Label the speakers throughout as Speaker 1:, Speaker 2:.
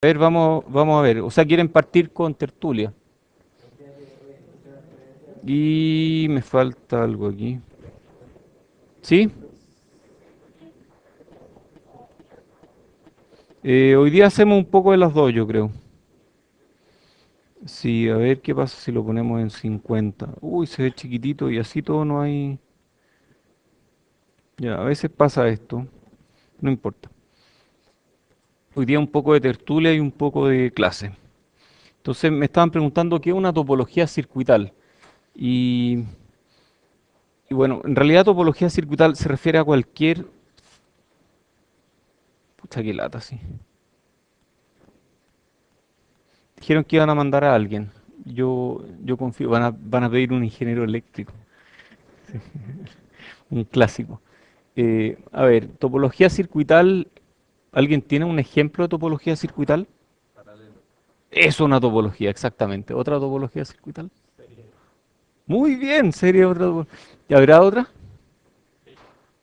Speaker 1: A ver, vamos a ver. O sea, quieren partir con tertulia. Y me falta algo aquí. ¿Sí? Hoy día hacemos un poco de las dos, yo creo. Sí, a ver qué pasa si lo ponemos en 50. Uy, se ve chiquitito y así todo no hay. Ya, a veces pasa esto. No importa. Hoy día un poco de tertulia y un poco de clase. Entonces me estaban preguntando qué es una topología circuital. Y, y bueno, en realidad topología circuital se refiere a cualquier. Pucha, qué lata, sí. Dijeron que iban a mandar a alguien. Yo confío, van a pedir un ingeniero eléctrico, un clásico. A ver, topología circuital, ¿alguien tiene un ejemplo de topología circuital? Es una topología, exactamente. ¿Otra topología circuital? Muy bien, sería otra topología. ¿Y habrá otra?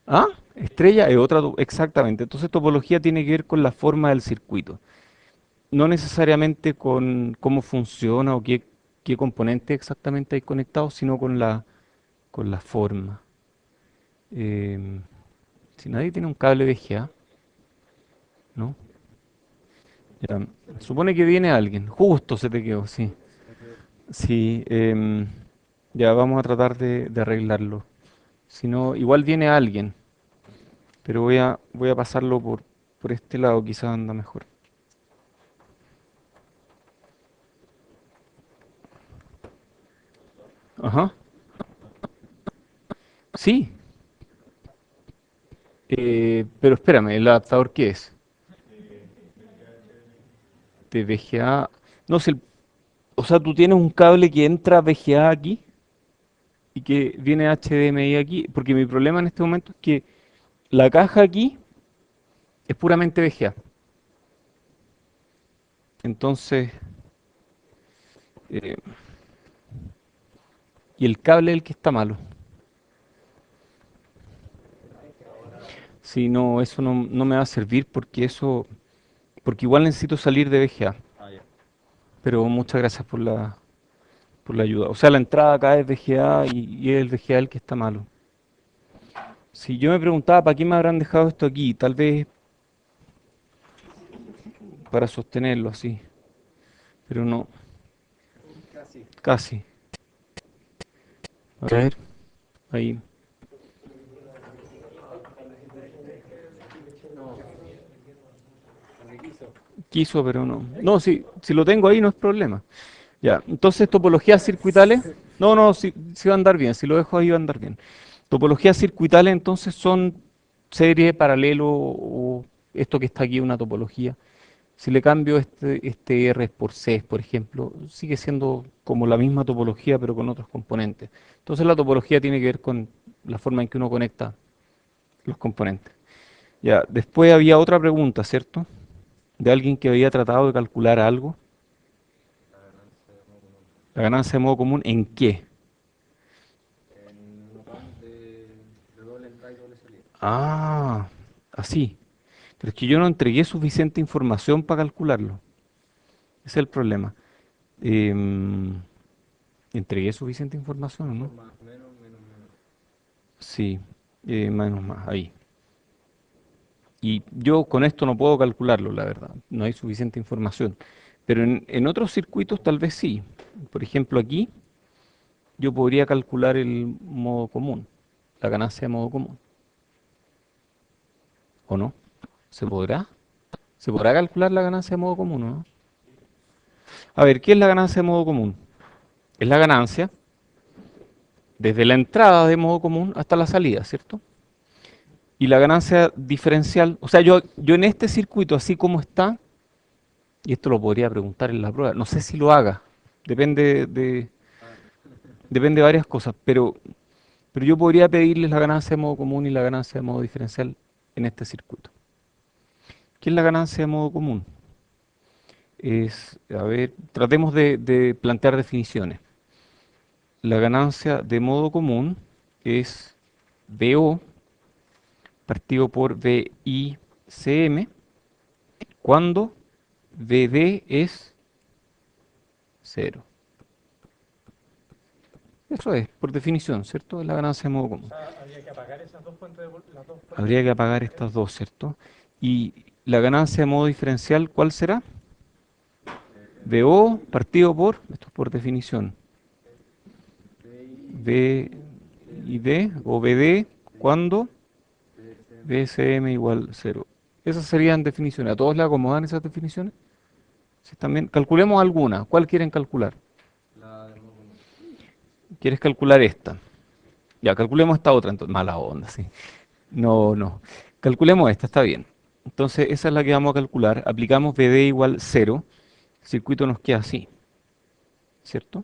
Speaker 1: ¿Ah? Estrella es otra, exactamente. Entonces topología tiene que ver con la forma del circuito. No necesariamente con cómo funciona o qué componentes exactamente hay conectados, sino con la forma. Em, si nadie tiene un cable VGA, ¿no? Ya, supone que viene alguien. Justo se te quedó, sí. Sí, ya vamos a tratar de arreglarlo. Si no, igual viene alguien, pero voy a pasarlo por este lado, quizás anda mejor. Ajá. Sí, pero espérame, ¿el adaptador qué es? De VGA. No sé, o sea, tú tienes un cable que entra VGA aquí y que viene HDMI aquí, porque mi problema en este momento es que la caja aquí es puramente VGA. Entonces, eh, y el cable es el que está malo. Si no, eso no me va a servir porque igual necesito salir de VGA. Pero muchas gracias por la ayuda. O sea, la entrada acá es VGA y es el VGA el que está malo. Si yo me preguntaba para qué me habrán dejado esto aquí, tal vez para sostenerlo así, pero no, casi. A ver, ahí. Quiso, pero no. No, si lo tengo ahí no es problema. Ya, entonces topologías circuitales. No, no, si va a andar bien. Si lo dejo ahí va a andar bien. Topologías circuitales entonces son serie, paralelo o esto que está aquí una topología. Si le cambio este R por C, por ejemplo, sigue siendo como la misma topología pero con otros componentes. Entonces la topología tiene que ver con la forma en que uno conecta los componentes. Ya, después había otra pregunta, ¿cierto? De alguien que había tratado de calcular algo. La ganancia de modo común, ¿en qué? Ah, así. Pero es que yo no entregué suficiente información para calcularlo. Ese es el problema. Em, ¿Entregué suficiente información o no? Sí, menos más, ahí. Y yo con esto no puedo calcularlo, la verdad. No hay suficiente información. Pero en otros circuitos tal vez sí. Por ejemplo, aquí yo podría calcular el modo común, la ganancia de modo común. ¿O no? ¿Se podrá? ¿Se podrá calcular la ganancia de modo común o no? A ver, ¿qué es la ganancia de modo común? Es la ganancia desde la entrada de modo común hasta la salida, ¿cierto? Y la ganancia diferencial, o sea, yo en este circuito, así como está, y esto lo podría preguntar en la prueba, no sé si lo haga, depende de varias cosas, pero yo podría pedirles la ganancia de modo común y la ganancia de modo diferencial en este circuito. ¿Qué es la ganancia de modo común? A ver, tratemos de plantear definiciones. La ganancia de modo común es BO partido por BICM cuando VD es 0. Eso es, por definición, ¿cierto? Es la ganancia de modo común.
Speaker 2: Habría que apagar esas dos fuentes las dos fuentes
Speaker 1: Habría que apagar
Speaker 2: de
Speaker 1: estas dos, ¿cierto? Y la ganancia de modo diferencial, ¿cuál será? VO partido por, esto es por definición, V y D o VD cuando VSM igual 0. Esas serían definiciones. ¿A todos le acomodan esas definiciones? Si también, calculemos alguna. ¿Cuál quieren calcular? ¿Quieres calcular esta? Ya, calculemos esta otra, entonces. Mala onda, sí. No, no. Calculemos esta, está bien. Entonces, esa es la que vamos a calcular. Aplicamos VD igual 0. El circuito nos queda así, ¿cierto?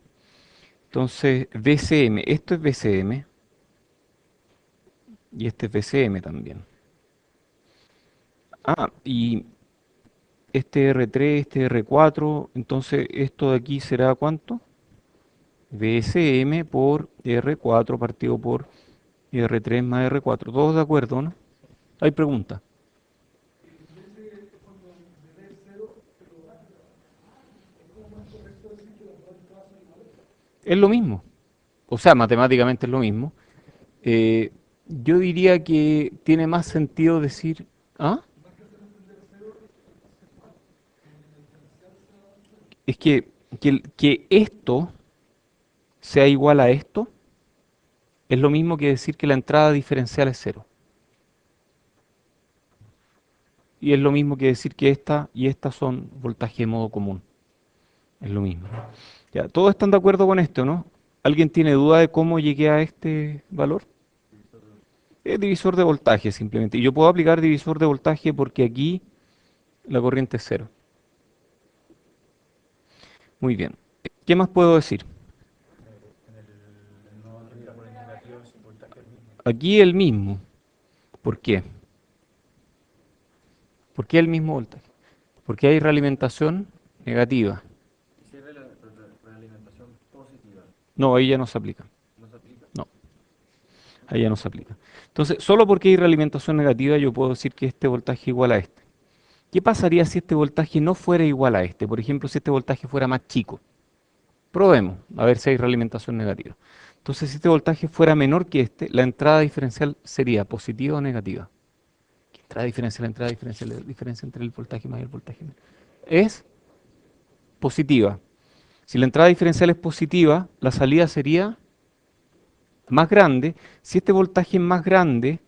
Speaker 1: Entonces, VCM, esto es VCM y este es VCM también. Ah, y este R3, este R4, entonces esto de aquí será ¿cuánto? VSM por R4 partido por R3 más R4. ¿Todos de acuerdo, no? Hay pregunta. Es lo mismo. O sea, matemáticamente es lo mismo. Eh, yo diría que tiene más sentido decir, ¿ah? Es que esto sea igual a esto es lo mismo que decir que la entrada diferencial es cero. Y es lo mismo que decir que esta y esta son voltaje de modo común. Es lo mismo. Ya, ¿todos están de acuerdo con esto, no? ¿Alguien tiene duda de cómo llegué a este valor? Es divisor de voltaje simplemente. Y yo puedo aplicar divisor de voltaje porque aquí la corriente es cero. Muy bien. ¿Qué más puedo decir?
Speaker 2: no aplica por el negativo si el voltaje es el mismo.
Speaker 1: Aquí el mismo. ¿Por qué? ¿Por qué el mismo voltaje? Porque hay realimentación negativa.
Speaker 2: Y si es realimentación positiva,
Speaker 1: No, ahí ya no se aplica.
Speaker 2: no se aplica.
Speaker 1: No, ahí ya no se aplica. Entonces, solo porque hay realimentación negativa yo puedo decir que este voltaje es igual a este. ¿Qué pasaría si este voltaje no fuera igual a este? Por ejemplo, si este voltaje fuera más chico. Probemos, a ver si hay realimentación negativa. Entonces, si este voltaje fuera menor que este, la entrada diferencial sería positiva o negativa. ¿Qué entrada diferencial, la diferencia entre el voltaje más y el voltaje menor? Es positiva. Si la entrada diferencial es positiva, la salida sería más grande. Si este voltaje es más grande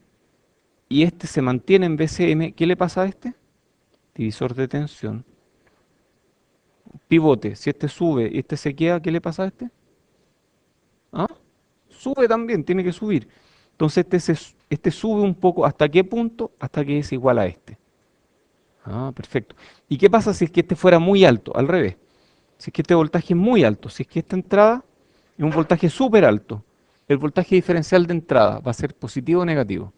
Speaker 1: y este se mantiene en VCM, ¿qué le pasa a este? Divisor de tensión. Pivote. Si este sube y este se queda, ¿qué le pasa a este? ¿Ah? Sube también, tiene que subir. Entonces este sube un poco. ¿Hasta qué punto? Hasta que es igual a este. Ah, perfecto. ¿Y qué pasa si es que este fuera muy alto? Al revés. Si es que este voltaje es muy alto, si es que esta entrada es un voltaje súper alto, el voltaje diferencial de entrada va a ser positivo o negativo.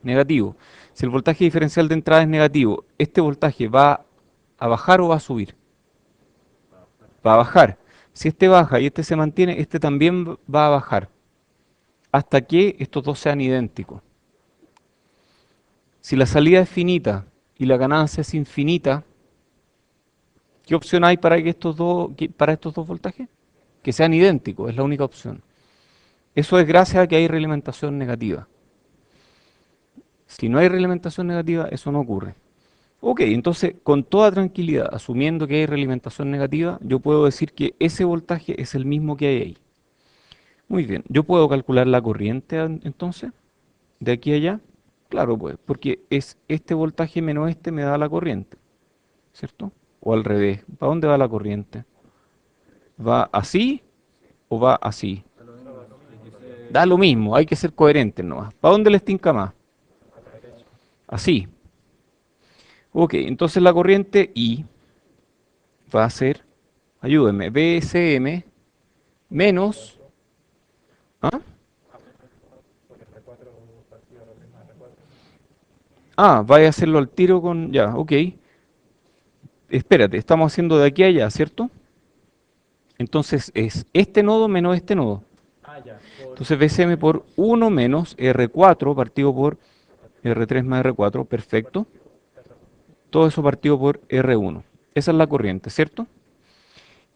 Speaker 1: Negativo. Si el voltaje diferencial de entrada es negativo, ¿este voltaje va a bajar o va a subir? Va a bajar. Si este baja y este se mantiene, este también va a bajar, hasta que estos dos sean idénticos. Si la salida es finita y la ganancia es infinita, ¿qué opción hay para que para estos dos voltajes? Que sean idénticos, es la única opción. Eso es gracias a que hay realimentación negativa. Si no hay realimentación negativa, eso no ocurre. Ok, entonces con toda tranquilidad, asumiendo que hay realimentación negativa, yo puedo decir que ese voltaje es el mismo que hay ahí. Muy bien, yo puedo calcular la corriente entonces, de aquí a allá. Claro, pues, porque es este voltaje menos este me da la corriente, ¿cierto? O al revés, ¿para dónde va la corriente? ¿Va así o va así?
Speaker 2: Da lo mismo, hay que
Speaker 1: Da lo
Speaker 2: ser
Speaker 1: mismo, hay que ser coherentes nomás. ¿Para dónde les tinca más?
Speaker 2: a la derecha.
Speaker 1: Así. Ok, entonces la corriente I va a ser, ayúdenme, BSM menos, ¿ah?
Speaker 2: Porque R4 partido R3 más R4.
Speaker 1: Ah, vaya a hacerlo al tiro con, ya, ok. Espérate, estamos haciendo de aquí a allá, ¿cierto? Entonces es este nodo menos este nodo.
Speaker 2: Ah, ya. Por
Speaker 1: Entonces BSM por 1 menos R4 partido por R3 más R4, perfecto.
Speaker 2: partido R1.
Speaker 1: Todo eso partido por R1. Esa es la corriente, ¿cierto?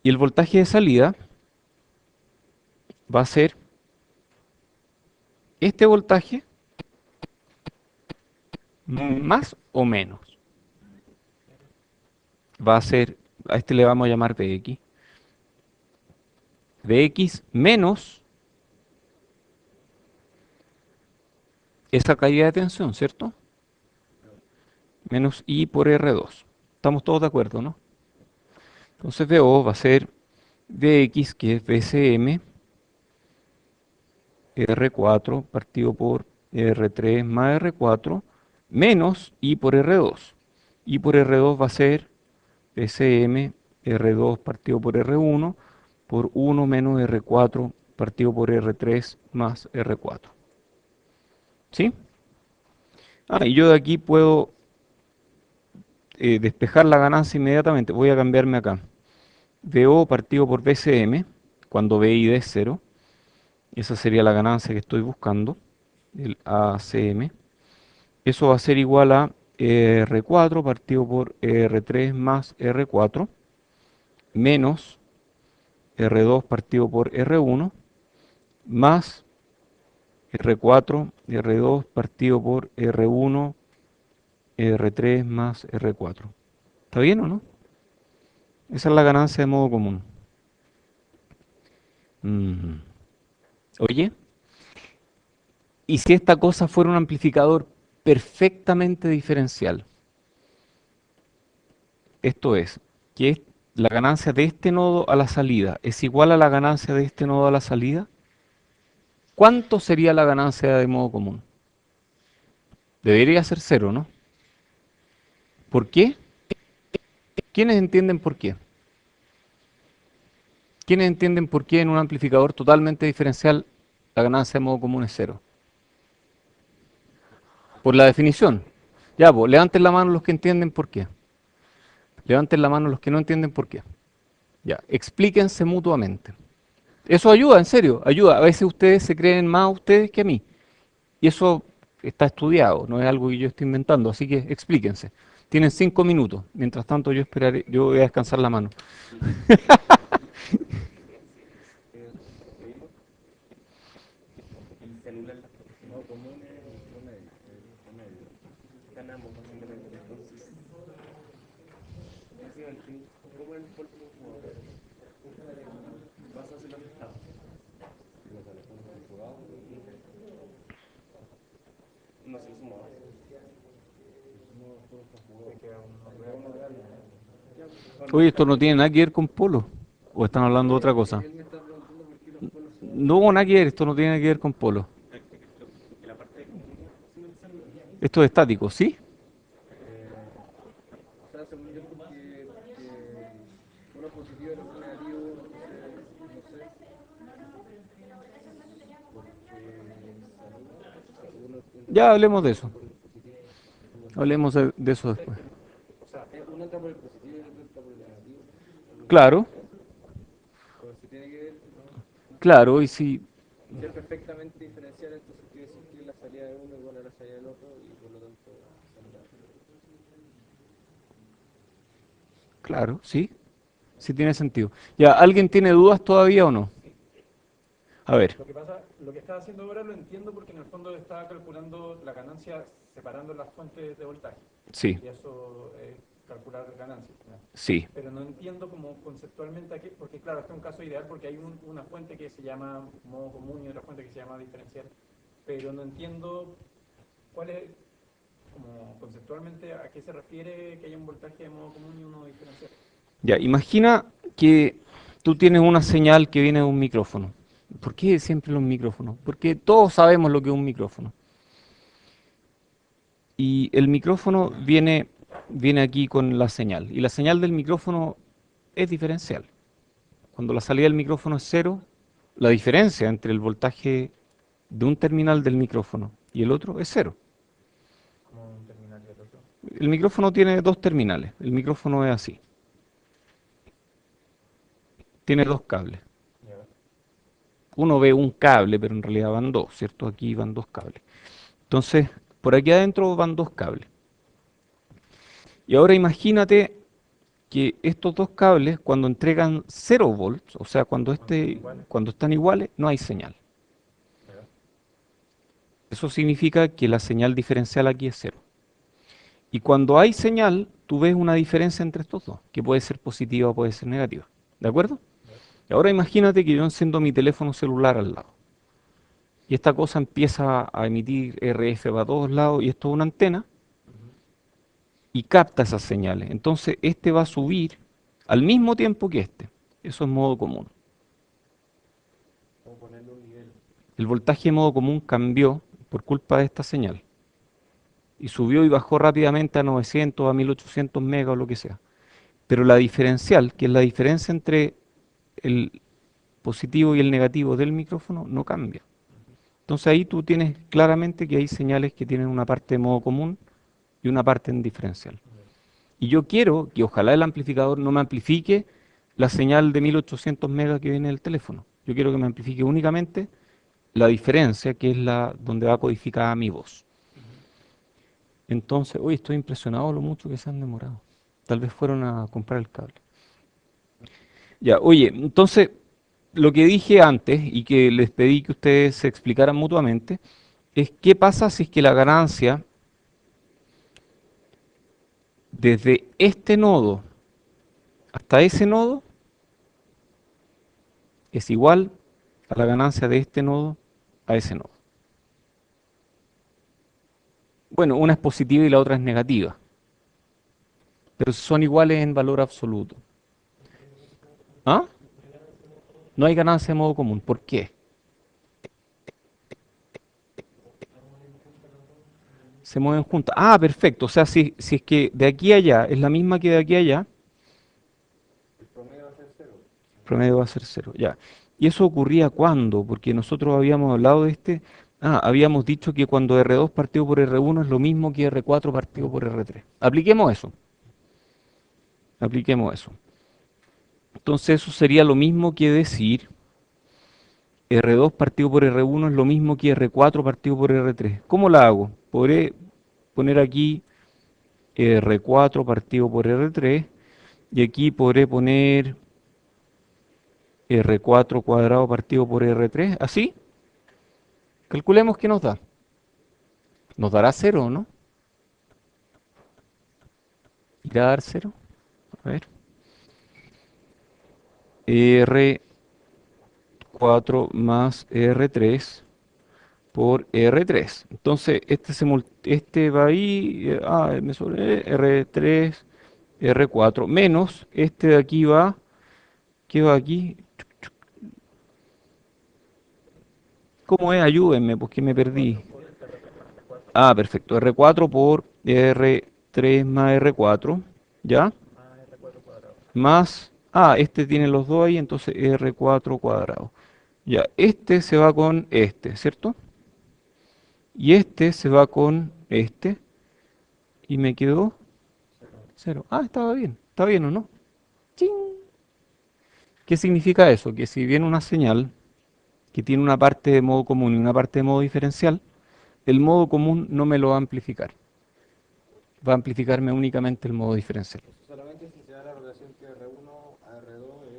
Speaker 1: Y el voltaje de salida va a ser este voltaje más o menos. Va a ser, a este le vamos a llamar Vx. Vx menos esa caída de tensión, ¿cierto? Menos I por R2. Estamos todos de acuerdo, ¿no? Entonces VO va a ser Vx, que es VCM, R4 partido por R3 más R4, menos I por R2. I por R2 va a ser VCM R2 partido por R1 por 1 menos R4 partido por R3 más R4. ¿Sí? Ah, y yo de aquí puedo despejar la ganancia inmediatamente. Voy a cambiarme acá. VO partido por VCM, cuando VI es 0. Esa sería la ganancia que estoy buscando, el ACM. Eso va a ser igual a R4 partido por R3 más R4, menos R2 partido por R1, más R4, R2 partido por R1, R3 más R4. ¿Está bien o no? Esa es la ganancia de modo común. Mm. Oye, ¿y si esta cosa fuera un amplificador perfectamente diferencial? Esto es, que la ganancia de este nodo a la salida es igual a la ganancia de este nodo a la salida. ¿Cuánto sería la ganancia de modo común? Debería ser cero, ¿no? ¿Por qué? ¿Quiénes entienden por qué? ¿Quiénes entienden por qué en un amplificador totalmente diferencial la ganancia de modo común es cero? Por la definición. Ya, pues, levanten la mano los que entienden por qué. Levanten la mano los que no entienden por qué. Ya, explíquense mutuamente. Eso ayuda, en serio, ayuda. A veces ustedes se creen más a ustedes que a mí. Y eso está estudiado, no es algo que yo esté inventando. Así que explíquense. Tienen 5 minutos. Mientras tanto, yo esperaré, yo voy a descansar la mano.
Speaker 2: El celular, no común es promedio, promedio. Ganamos básicamente. Entonces, básicamente, ¿cómo el cuerpo vas a hacer los estados? No se sumó.
Speaker 1: Oye, esto no tiene nada que ver con polo. ¿O están hablando de otra cosa?
Speaker 2: Él me está preguntando por qué los polos son.
Speaker 1: No, nada que ver, esto no tiene que ver con polo.
Speaker 2: La parte de
Speaker 1: Esto es estático, ¿sí?
Speaker 2: o sea, según yo, porque uno positivo y el otro negativo, no sé,
Speaker 1: Ya hablemos de eso. Hablemos de eso después.
Speaker 2: o sea, uno entra por el positivo y el otro entra por el negativo.
Speaker 1: Claro,
Speaker 2: Pero si tiene que ver,
Speaker 1: claro, y si,
Speaker 2: ser perfectamente diferencial, entonces quiere decir que la salida de uno igual a la salida del otro y por lo tanto salida.
Speaker 1: claro, sí, sí tiene sentido. Ya, ¿alguien tiene dudas todavía o no? A ver,
Speaker 3: Lo que pasa, lo que está haciendo ahora lo entiendo porque en el fondo está calculando la ganancia separando las fuentes de voltaje.
Speaker 1: sí,
Speaker 3: Y eso es calcular ganancias, ¿no?
Speaker 1: sí,
Speaker 3: Pero no entiendo como conceptualmente aquí, porque claro, este es un caso ideal porque hay una fuente que se llama modo común y otra fuente que se llama diferencial. Pero no entiendo cuál es, como conceptualmente, a qué se refiere que haya un voltaje de modo común y uno diferencial.
Speaker 1: ya, imagina que tú tienes una señal que viene de un micrófono. ¿Por qué siempre los micrófonos? Porque todos sabemos lo que es un micrófono. Y el micrófono viene aquí con la señal. Y la señal del micrófono es diferencial. Cuando la salida del micrófono es cero, la diferencia entre el voltaje de un terminal del micrófono y el otro es cero.
Speaker 3: Como un terminal y el otro.
Speaker 1: El micrófono tiene dos terminales. El micrófono es así. Tiene dos cables.
Speaker 3: Ya.
Speaker 1: Uno ve un cable, pero en realidad van dos, ¿cierto? Aquí van dos cables. Entonces, por aquí adentro van dos cables. Y ahora imagínate que estos dos cables, cuando entregan 0 volts, o sea, cuando están iguales, no hay señal. Eso significa que la señal diferencial aquí es 0. Y cuando hay señal, tú ves una diferencia entre estos dos, que puede ser positiva o puede ser negativa. ¿De acuerdo? Y ahora imagínate que yo enciendo mi teléfono celular al lado. Y esta cosa empieza a emitir RF para todos lados y esto es una antena y capta esas señales. Entonces este va a subir al mismo tiempo que este. Eso es modo común.
Speaker 2: Como ponerle un nivel.
Speaker 1: El voltaje de modo común cambió por culpa de esta señal. Y subió y bajó rápidamente a 900, a 1800 megas o lo que sea. Pero la diferencial, que es la diferencia entre el positivo y el negativo del micrófono, no cambia. Entonces ahí tú tienes claramente que hay señales que tienen una parte de modo común y una parte en diferencial. Y yo quiero que ojalá el amplificador no me amplifique la señal de 1800 megas que viene del teléfono. Yo quiero que me amplifique únicamente la diferencia, que es la donde va codificada mi voz. Entonces, hoy estoy impresionado lo mucho que se han demorado. Tal vez fueron a comprar el cable. Ya, oye, entonces, lo que dije antes y que les pedí que ustedes se explicaran mutuamente, es qué pasa si es que la ganancia desde este nodo hasta ese nodo es igual a la ganancia de este nodo a ese nodo. Bueno, una es positiva y la otra es negativa, pero son iguales en valor absoluto. ¿Ah? No hay ganancia de modo común. ¿Por qué? Se mueven juntas. Ah, perfecto. O sea, si es que de aquí a allá es la misma que de aquí a allá,
Speaker 2: El promedio va a ser cero.
Speaker 1: el promedio va a ser 0. Ya. ¿Y eso ocurría cuándo? Porque nosotros habíamos hablado de este. Ah, habíamos dicho que cuando R2 partido por R1 es lo mismo que R4 partido por R3. Apliquemos eso. Apliquemos eso. Entonces eso sería lo mismo que decir R2 partido por R1 es lo mismo que R4 partido por R3. ¿Cómo la hago? Podré poner aquí R4 partido por R3 y aquí podré poner R4 cuadrado partido por R3. ¿Así? Calculemos qué nos da. Nos dará 0, ¿no? ¿Irá a dar 0? A ver. R4 más R3 por R3. Entonces, este va ahí, me sobre R3, R4, menos este de aquí va, ¿qué va aquí? ¿Cómo es? Ayúdenme, porque me perdí. Ah, perfecto, R4 por R3 más R4, ¿ya? Más, este tiene los dos ahí, entonces R4 cuadrado. Ya, este se va con este, ¿cierto? Y este se va con este, y me quedó 0. Ah, estaba bien o no. ¡Chin! ¿Qué significa eso? Que si viene una señal que tiene una parte de modo común y una parte de modo diferencial, el modo común no me lo va a amplificar. Va a amplificarme únicamente el modo diferencial.
Speaker 2: Eso solamente si se da la relación que R1 a R2 y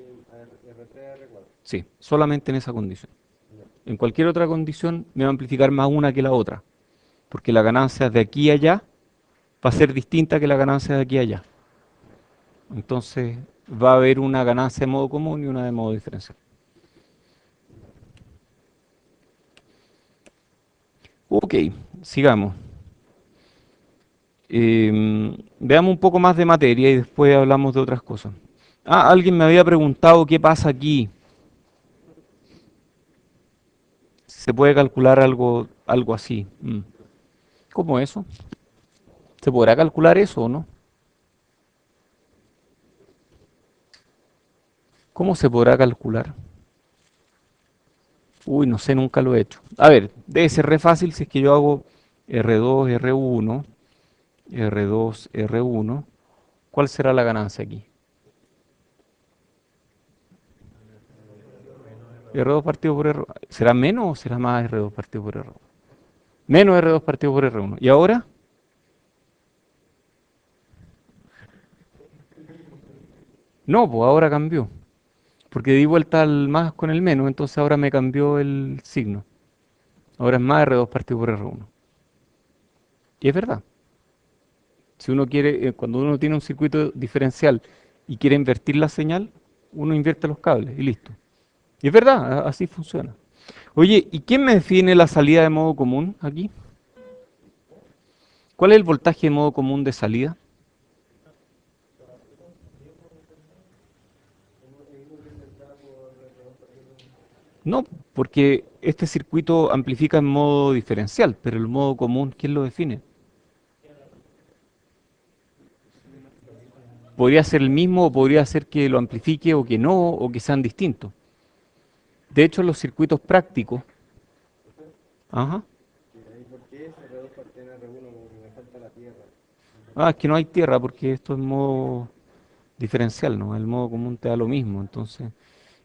Speaker 2: R3 a R4.
Speaker 1: Sí, solamente en esa condición. En cualquier otra condición me va a amplificar más una que la otra, porque la ganancia de aquí a allá va a ser distinta que la ganancia de aquí a allá. Entonces va a haber una ganancia de modo común y una de modo diferencial. Ok, sigamos. Veamos un poco más de materia y después hablamos de otras cosas. Alguien me había preguntado qué pasa aquí. ¿Se puede calcular algo así? ¿Cómo eso? ¿Se podrá calcular eso o no? ¿Cómo se podrá calcular? Uy, no sé, nunca lo he hecho. A ver, debe ser re fácil si es que yo hago R2, R1, R2, R1. ¿Cuál será la ganancia aquí? R2 partido por R1. ¿Será menos o será más R2 partido por R1? Menos R2 partido por R1. ¿Y ahora? No, pues ahora cambió. Porque di vuelta al más con el menos, entonces ahora me cambió el signo. Ahora es más R2 partido por R1. Y es verdad. Si uno quiere, cuando uno tiene un circuito diferencial y quiere invertir la señal, uno invierte los cables y listo. Y es verdad, así funciona. Oye, ¿y quién me define la salida de modo común aquí? ¿Cuál es el voltaje de modo común de salida? No, porque este circuito amplifica en modo diferencial, pero el modo común, ¿quién lo define? Podría ser el mismo o podría ser que lo amplifique o que no, o que sean distintos. De hecho, los circuitos prácticos, ajá,
Speaker 2: ¿Y por qué ese R2 parte en R1? Como que me falta la tierra.
Speaker 1: es que no hay tierra porque esto es modo diferencial, ¿no? El modo común te da lo mismo, entonces.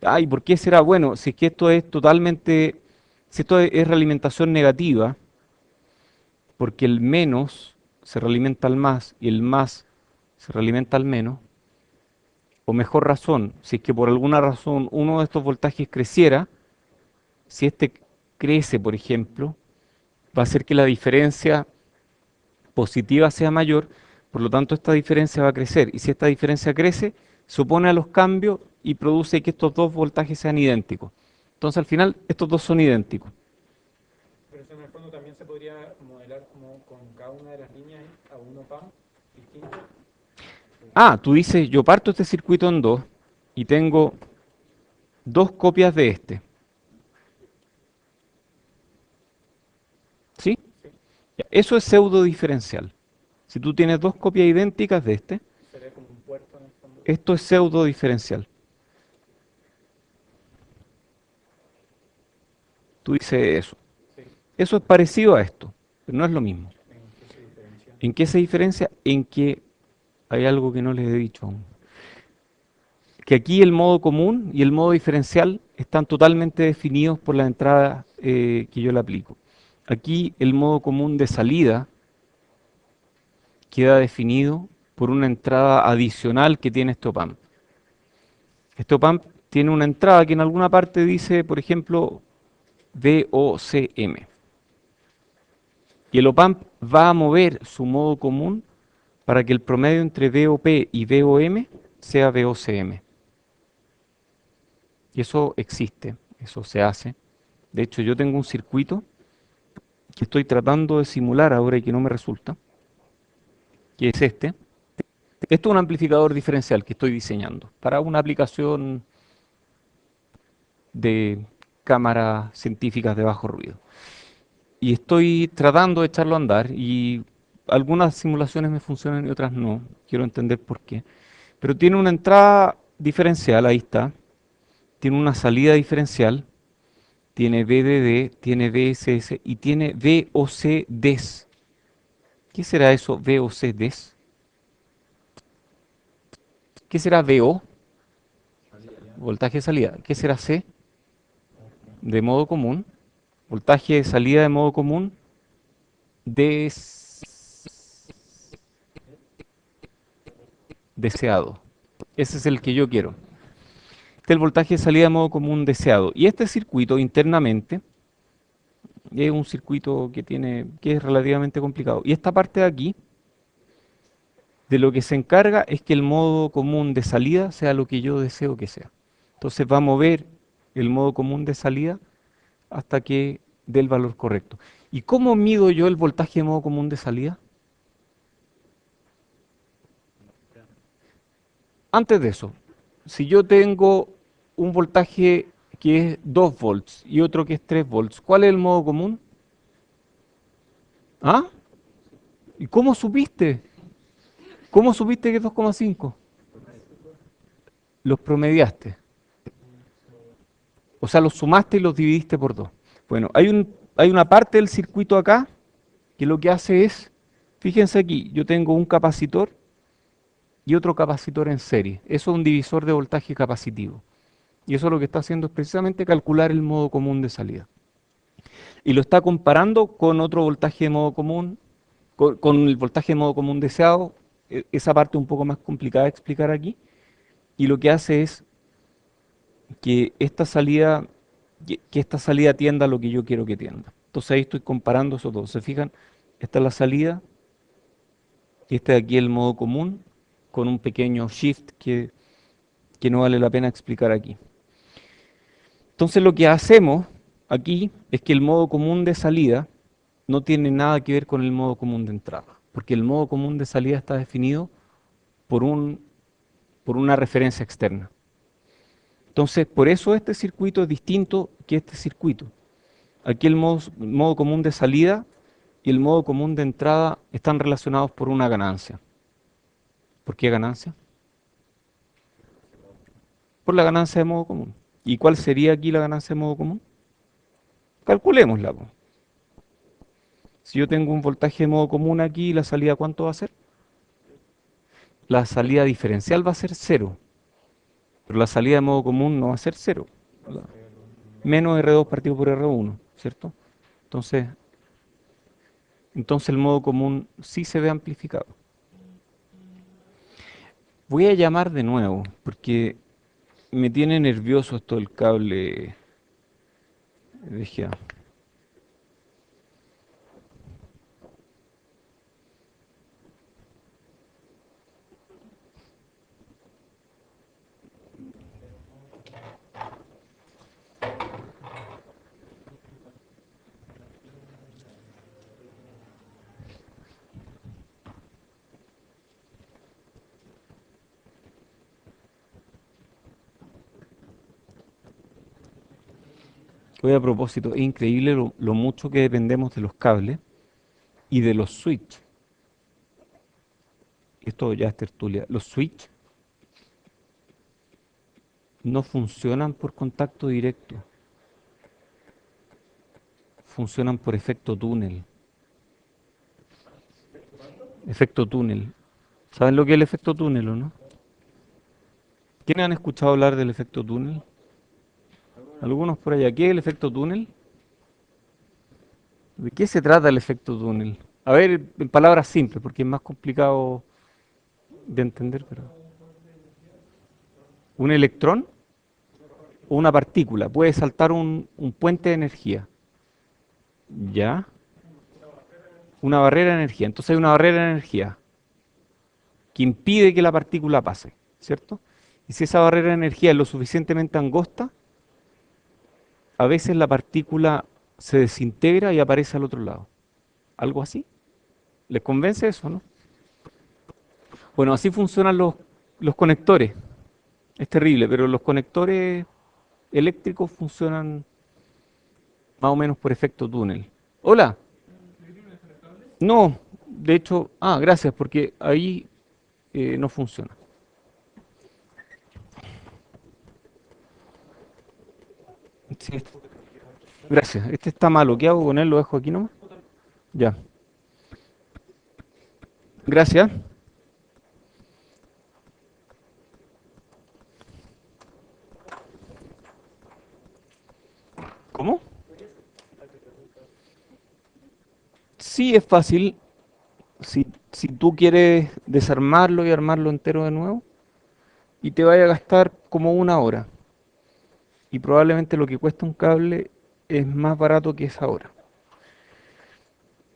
Speaker 1: Ay, ¿por qué será? Bueno, si es que esto es totalmente, si esto es realimentación negativa, porque el menos se realimenta al más y el más se realimenta al menos, o mejor razón, si es que por alguna razón uno de estos voltajes creciera, si este crece, por ejemplo, va a hacer que la diferencia positiva sea mayor, por lo tanto esta diferencia va a crecer. Y si esta diferencia crece, se opone a los cambios y produce que estos dos voltajes sean idénticos. Entonces al final estos dos son idénticos.
Speaker 3: Pero eso en el fondo también se podría modelar como con cada una de las líneas a uno PAM distinto.
Speaker 1: Ah, tú dices, yo parto este circuito en dos y tengo dos copias de este. ¿Sí?
Speaker 3: Sí,
Speaker 1: Ya, eso es pseudo diferencial. Si tú tienes dos copias idénticas de este,
Speaker 3: sería como un puerto en el fondo.
Speaker 1: esto es pseudo diferencial. Tú dices eso.
Speaker 3: Sí,
Speaker 1: Eso es parecido a esto, pero no es lo mismo.
Speaker 3: en que se diferencia.
Speaker 1: ¿En qué se diferencia? En que hay algo que no les he dicho aún. Que aquí el modo común y el modo diferencial están totalmente definidos por la entrada que yo le aplico. Aquí el modo común de salida queda definido por una entrada adicional que tiene este op-amp. Este op-amp tiene una entrada que en alguna parte dice, por ejemplo, VOCM. Y el op-amp va a mover su modo común para que el promedio entre VOP y VOM sea VOCM. Y eso existe, eso se hace. De hecho, yo tengo un circuito que estoy tratando de simular ahora y que no me resulta, que es este. Esto es un amplificador diferencial que estoy diseñando para una aplicación de cámaras científicas de bajo ruido. Y estoy tratando de echarlo a andar y algunas simulaciones me funcionan y otras no. Quiero entender por qué. Pero tiene una entrada diferencial, ahí está. Tiene una salida diferencial. Tiene VDD, tiene VSS y tiene VOC-DES. ¿Qué será eso, VOC-DES? ¿Qué será VO? Voltaje de salida. ¿Qué será C? De modo común. Voltaje de salida de modo común. Deseado. Ese es el que yo quiero. Este es el voltaje de salida de modo común deseado. Y este circuito internamente es un circuito que es relativamente complicado. Y esta parte de aquí, de lo que se encarga es que el modo común de salida sea lo que yo deseo que sea. Entonces va a mover el modo común de salida hasta que dé el valor correcto. ¿Y cómo mido yo el voltaje de modo común de salida? Antes de eso, si yo tengo un voltaje que es 2 volts y otro que es 3 volts, ¿cuál es el modo común? ¿Ah? ¿Y cómo supiste? ¿Cómo supiste que es 2,5? Los promediaste. O sea, los sumaste y los dividiste por 2. Bueno, hay una parte del circuito acá que lo que hace es, fíjense aquí, yo tengo un capacitor y otro capacitor en serie. Eso es un divisor de voltaje capacitivo. Y eso lo que está haciendo es precisamente calcular el modo común de salida. Y lo está comparando con otro voltaje de modo común, con el voltaje de modo común deseado. Esa parte es un poco más complicada de explicar aquí. y lo que hace es que que esta salida tienda a lo que yo quiero que tienda. Entonces ahí estoy comparando esos dos. ¿Se fijan? Esta es la salida y este de aquí es el modo común con un pequeño shift que no vale la pena explicar aquí. Entonces lo que hacemos aquí es que el modo común de salida no tiene nada que ver con el modo común de entrada, porque el modo común de salida está definido por por una referencia externa. Entonces, por eso este circuito es distinto que este circuito. Aquí el modo común de salida y el modo común de entrada están relacionados por una ganancia. ¿Por qué ganancia? Por la ganancia de modo común. ¿Y cuál sería aquí la ganancia de modo común? Calculémosla, po. Si yo tengo un voltaje de modo común aquí, ¿la salida cuánto va a ser? La salida diferencial va a ser cero, pero la salida de modo común no va a ser cero. La- Menos R2 partido por R1, ¿cierto? Entonces, entonces el modo común sí se ve amplificado. Voy a llamar de nuevo, porque me tiene nervioso esto del cable VGA. Hoy a propósito, es increíble lo mucho que dependemos de los cables y de los switch. Esto ya es tertulia. Los switch no funcionan por contacto directo, funcionan por efecto túnel. Efecto túnel. ¿Saben lo que es el efecto túnel o no? ¿Quiénes han escuchado hablar del efecto túnel? Algunos por allá. ¿Qué es el efecto túnel? ¿De qué se trata el efecto túnel? A ver, en palabras simples, porque es más complicado de entender, pero un electrón o una partícula puede saltar un puente de energía. ¿Ya? Una barrera de energía. Entonces hay una barrera de energía que impide que la partícula pase, ¿cierto? Y si esa barrera de energía es lo suficientemente angosta, a veces la partícula se desintegra y aparece al otro lado. ¿Algo así? ¿Les convence eso, no? Bueno, así funcionan los conectores. Es terrible, pero los conectores eléctricos funcionan más o menos por efecto túnel. Hola. No, de hecho, gracias, porque ahí no funciona. Sí, gracias. Este está malo. ¿Qué hago con él? ¿Lo dejo aquí nomás? Ya. Gracias. ¿Cómo? Sí, es fácil. Si tú quieres desarmarlo y armarlo entero de nuevo, y te vaya a gastar como una hora. Y probablemente lo que cuesta un cable es más barato que esa hora.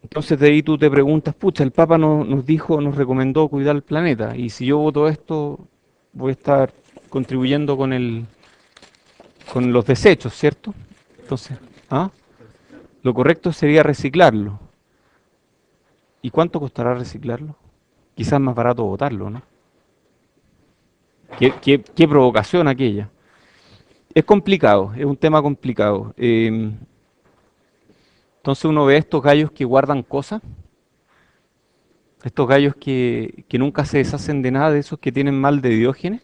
Speaker 1: Entonces de ahí tú te preguntas, pucha, el Papa nos dijo, nos recomendó cuidar el planeta, y si yo voto esto, voy a estar contribuyendo con los desechos, ¿cierto? Entonces, ¿ah? Lo correcto sería reciclarlo. ¿Y cuánto costará reciclarlo? Quizás más barato botarlo, ¿no? ¿Qué provocación aquella? Es complicado, es un tema complicado. Entonces uno ve estos gallos que guardan cosas, estos gallos que nunca se deshacen de nada, de esos que tienen mal de Diógenes,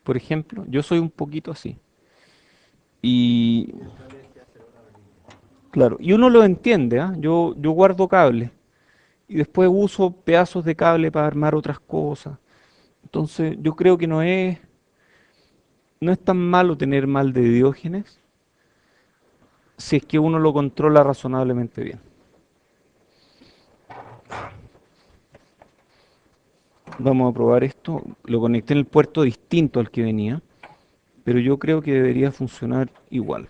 Speaker 1: por ejemplo. Yo soy un poquito así. Y claro, y uno lo entiende, ¿ah? Yo guardo cables y después uso pedazos de cable para armar otras cosas. Entonces yo creo que no es tan malo tener mal de Diógenes si es que uno lo controla razonablemente bien. Vamos a probar esto. Lo conecté en el puerto distinto al que venía, pero yo creo que debería funcionar igual.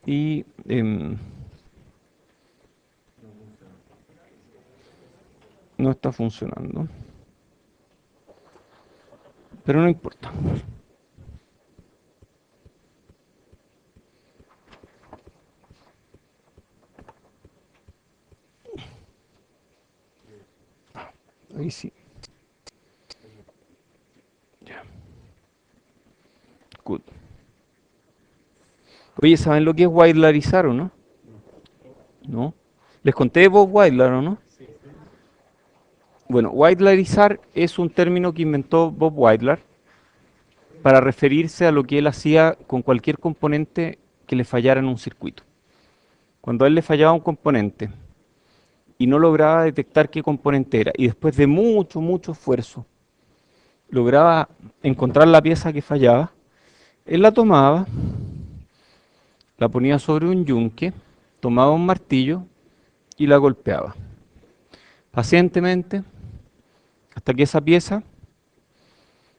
Speaker 1: Y no está funcionando, pero no importa. Ahí sí. Ya. Good. Oye, ¿saben lo que es widelarizar o no? ¿No? Les conté de Bob Wilder, ¿o no? Bueno, widelarizar es un término que inventó Bob Wilder para referirse a lo que él hacía con cualquier componente que le fallara en un circuito. Cuando a él le fallaba un componente y no lograba detectar qué componente era, y después de mucho, mucho esfuerzo, lograba encontrar la pieza que fallaba, él la tomaba, la ponía sobre un yunque, tomaba un martillo y la golpeaba pacientemente hasta que esa pieza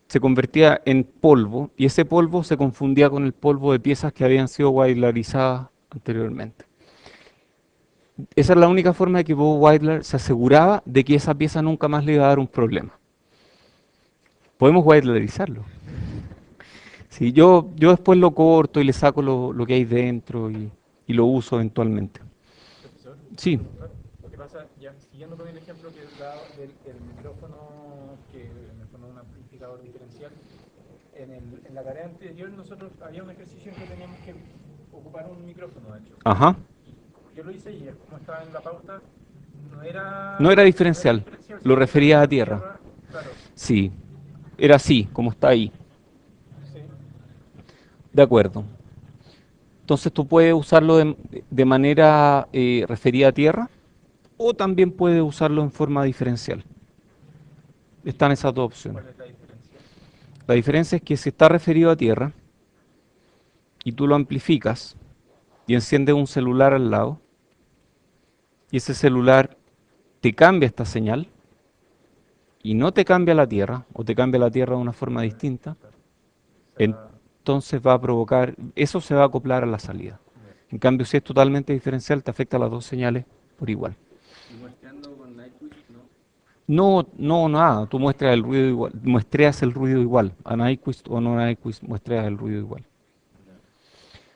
Speaker 1: se convertía en polvo y ese polvo se confundía con el polvo de piezas que habían sido waidlerizadas anteriormente. Esa es la única forma de que Bob Wilder se aseguraba de que esa pieza nunca más le iba a dar un problema. Podemos widlerizarlo. Sí, yo después lo corto y le saco lo que hay dentro y lo uso eventualmente.
Speaker 3: Profesor,
Speaker 1: Sí,
Speaker 3: lo que pasa, ya siguiendo con el ejemplo que daba del micrófono, que en el fondo es un amplificador diferencial, en la tarea anterior nosotros había un ejercicio en que teníamos que ocupar un micrófono, de hecho.
Speaker 1: ajá.
Speaker 3: Yo lo hice y como estaba en la pauta,
Speaker 1: No era
Speaker 3: no era
Speaker 1: diferencial,
Speaker 3: diferencial,
Speaker 1: lo
Speaker 3: sino que
Speaker 1: refería a
Speaker 3: refería a
Speaker 1: tierra.
Speaker 3: tierra, claro,
Speaker 1: Sí, era así, como está ahí.
Speaker 3: sí,
Speaker 1: De acuerdo. Entonces tú puedes usarlo de manera referida a tierra o también puedes usarlo en forma diferencial. Están esas dos opciones.
Speaker 3: ¿cuál es la diferencia?
Speaker 1: La diferencia es que si está referido a tierra y tú lo amplificas y enciendes un celular al lado y ese celular te cambia esta señal y no te cambia la tierra o te cambia la tierra de una forma distinta,
Speaker 3: Claro, o sea,
Speaker 1: entonces va a provocar, eso se va a acoplar a la salida.
Speaker 3: ya.
Speaker 1: En cambio, si es totalmente diferencial, te afecta a las dos señales por igual.
Speaker 2: Y muestreando con Nyquist, ¿no?
Speaker 1: No, no, nada, tú muestras el ruido igual, muestreas el ruido igual, a Nyquist o no Nyquist, muestreas el ruido igual.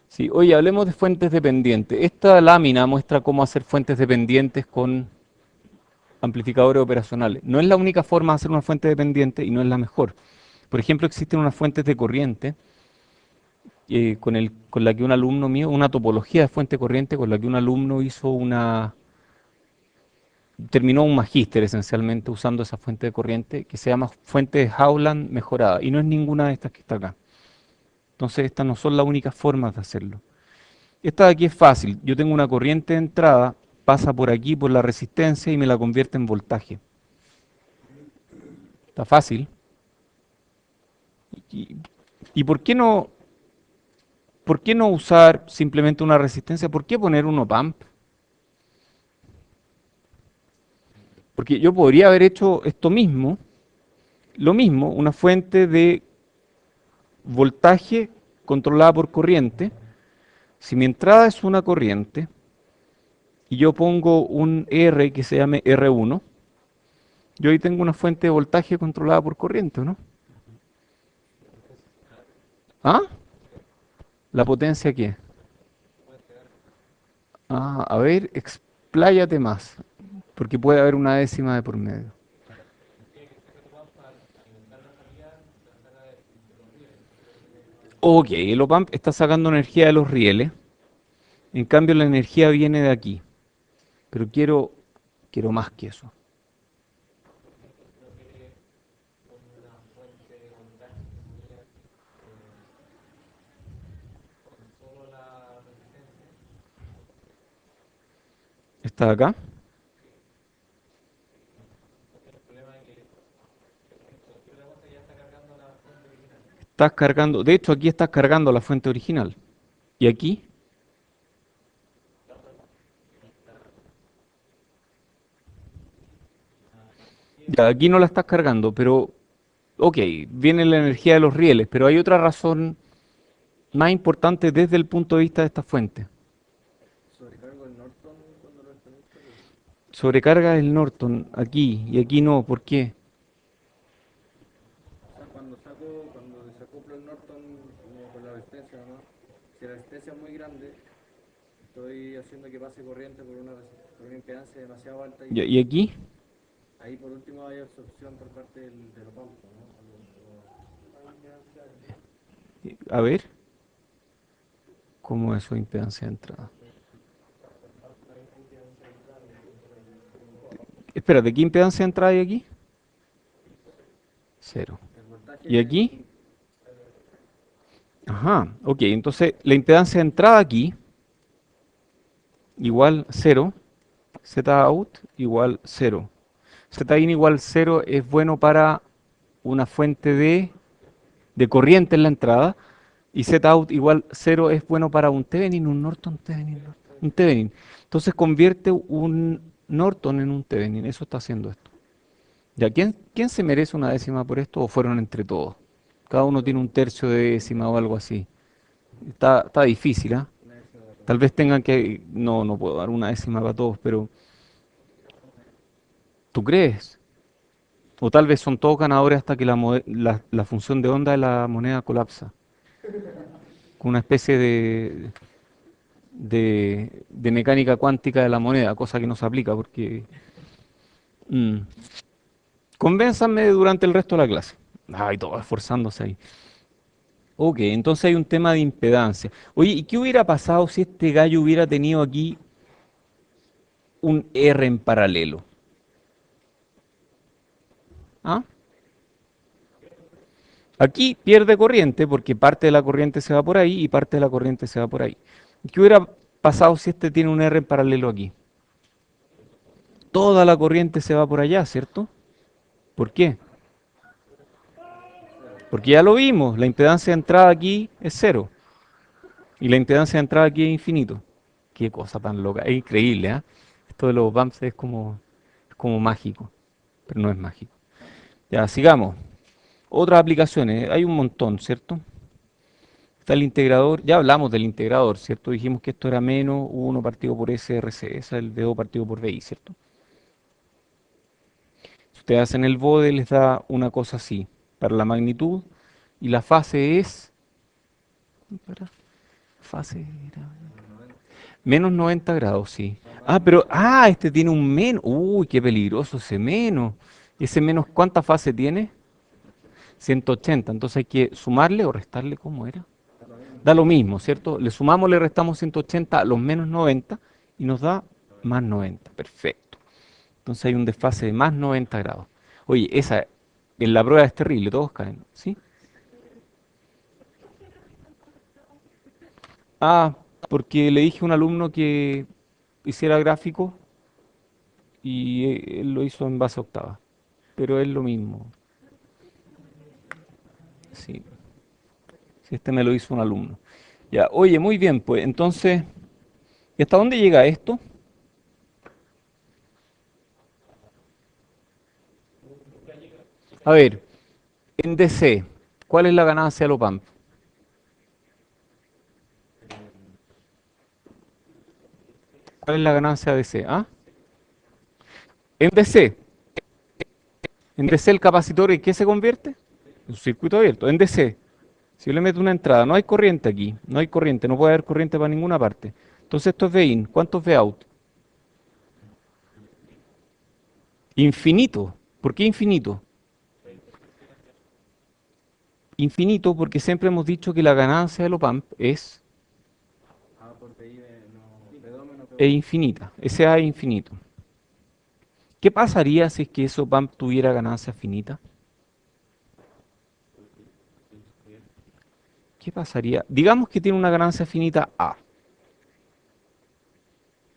Speaker 1: Sí, oye, hablemos de fuentes dependientes. Esta lámina muestra cómo hacer fuentes dependientes con amplificadores operacionales. No es la única forma de hacer una fuente dependiente y no es la mejor. Por ejemplo, existen unas fuentes de corriente con la que un alumno mío, una topología de fuente corriente con la que un alumno terminó un magíster esencialmente usando esa fuente de corriente que se llama fuente de Howland mejorada y no es ninguna de estas que está acá. Entonces estas no son las únicas formas de hacerlo. Esta de aquí es fácil. Yo tengo una corriente de entrada, pasa por aquí por la resistencia y me la convierte en voltaje. Está fácil. ¿Y, y por qué no usar simplemente una resistencia? ¿Por qué poner un op-amp? Porque yo podría haber hecho esto mismo, lo mismo, una fuente de voltaje controlada por corriente. Si mi entrada es una corriente y yo pongo un R que se llame R1, yo ahí tengo una fuente de voltaje controlada por corriente, ¿no? ¿Ah? ¿La potencia qué? Ah, a ver, expláyate más, porque puede haber una décima de por medio. Ok, el op-amp está sacando energía de los rieles, en cambio la energía viene de aquí, pero quiero más que eso. ¿Está acá? Estás cargando, de hecho aquí estás cargando la fuente original. ¿Y aquí? Ya, aquí no la estás cargando, pero ok, viene la energía de los rieles, pero hay otra razón más importante desde el punto de vista de esta fuente.
Speaker 2: Sobrecargo el Norton cuando lo desconecto.
Speaker 1: Sobrecarga el Norton aquí y aquí no, ¿por qué?
Speaker 2: O sea, cuando desacoplo el Norton como con la resistencia nomás, si la resistencia es muy grande, estoy haciendo que pase corriente por una impedancia demasiado alta
Speaker 1: Ya,
Speaker 2: y
Speaker 1: ¿y aquí?
Speaker 2: ahí por último hay absorción por parte de los bancos, ¿no?
Speaker 1: A ver, ¿cómo es su impedancia de entrada? Espérate, ¿qué impedancia de entrada hay aquí? Cero.
Speaker 2: El voltaje
Speaker 1: ¿Y
Speaker 2: que
Speaker 1: aquí?
Speaker 2: hay,
Speaker 1: Ajá, ok, entonces la impedancia de entrada aquí igual cero, Z out igual cero. Z in igual cero es bueno para una fuente de corriente en la entrada y Z out igual cero es bueno para un Thevenin, un Norton Thevenin, un Thevenin. Entonces convierte un Norton en un Thevenin, eso está haciendo esto. ¿Ya quién se merece una décima por esto o fueron entre todos? Cada uno tiene un tercio de décima o algo así. Está difícil, ¿ah?
Speaker 2: una décima de
Speaker 1: Tal vez tengan que... No, no puedo dar una décima para todos, pero ¿tú crees? O tal vez son todos ganadores hasta que la función de onda de la moneda colapsa. Con una especie de mecánica cuántica de la moneda, cosa que no se aplica porque... mm, convénzanme durante el resto de la clase. Ay, todos esforzándose ahí. Ok, entonces hay un tema de impedancia. Oye, ¿y qué hubiera pasado si este gallo hubiera tenido aquí un R en paralelo? ¿Ah? Aquí pierde corriente porque parte de la corriente se va por ahí y parte de la corriente se va por ahí. ¿Qué hubiera pasado si este tiene un R en paralelo aquí? Toda la corriente se va por allá, ¿cierto? ¿Por qué? Porque ya lo vimos, la impedancia de entrada aquí es cero y la impedancia de entrada aquí es infinito. Qué cosa tan loca, es increíble, ¿ah? Esto de los bumps es como mágico, pero no es mágico. Ya, sigamos. Otras aplicaciones, hay un montón, ¿cierto? Está el integrador, ya hablamos del integrador, ¿cierto? Dijimos que esto era menos uno partido por SRC, ese es el BO partido por BI, ¿cierto? Si ustedes hacen el BODE, les da una cosa así, para la magnitud, y la fase es, ¿para? Fase era menos 90 grados, sí. Este tiene un menos, uy, qué peligroso ese menos. ¿Ese menos cuánta fase tiene? 180, entonces hay que sumarle o restarle, ¿cómo era? Da lo mismo, ¿cierto? Le sumamos, le restamos 180 a los menos 90 y nos da más 90. Perfecto. Entonces hay un desfase de más 90 grados. Oye, esa en la prueba es terrible, todos caen, ¿sí? Ah, porque le dije a un alumno que hiciera gráfico y él lo hizo en base octava, pero es lo mismo. Sí, sí, este me lo hizo un alumno. Ya, oye, muy bien, pues entonces, ¿y hasta dónde llega esto? A ver, en DC, ¿cuál es la ganancia de los PAMP? ¿Cuál es la ganancia de DC? ¿Ah? En DC, en DC el capacitor, ¿en qué se convierte? En un circuito abierto. En DC, si yo le meto una entrada, no hay corriente aquí, no hay corriente, no puede haber corriente para ninguna parte. Entonces esto es V in, ¿cuánto es V out? Infinito. ¿Por qué infinito? Infinito porque siempre hemos dicho que la ganancia de los PAMP
Speaker 2: A por PI P2 menos
Speaker 1: es
Speaker 2: P1.
Speaker 1: infinita, ese A es infinito. ¿Qué pasaría si es que eso PAMP tuviera ganancia finita? ¿Qué pasaría? Digamos que tiene una ganancia finita A,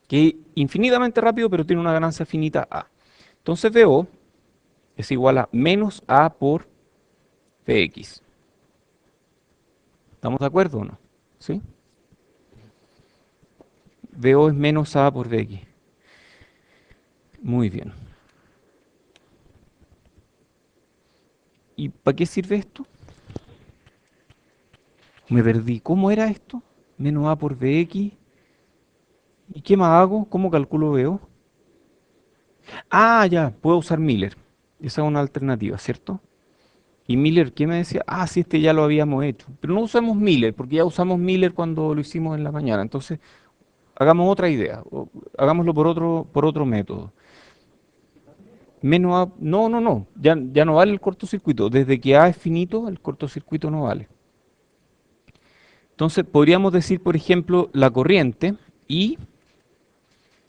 Speaker 1: que es infinitamente rápido, pero tiene una ganancia finita A. Entonces VO es igual a menos A por Vx. ¿Estamos de acuerdo o no? ¿Sí? VO es menos A por Vx. Muy bien. ¿Y para qué sirve esto? Me perdí. ¿Cómo era esto? Menos A por Bx. ¿Y qué más hago? ¿Cómo calculo BO? Ah, ya, puedo usar Miller. Esa es una alternativa, ¿cierto? Y Miller, ¿qué me decía? Ah, sí, este ya lo habíamos hecho. Pero no usamos Miller, porque ya usamos Miller cuando lo hicimos en la mañana. Entonces, hagamos otra idea. Hagámoslo por otro método. Menos A, no, no, no. Ya no vale el cortocircuito. Desde que A es finito, el cortocircuito no vale. Entonces, podríamos decir, por ejemplo, la corriente I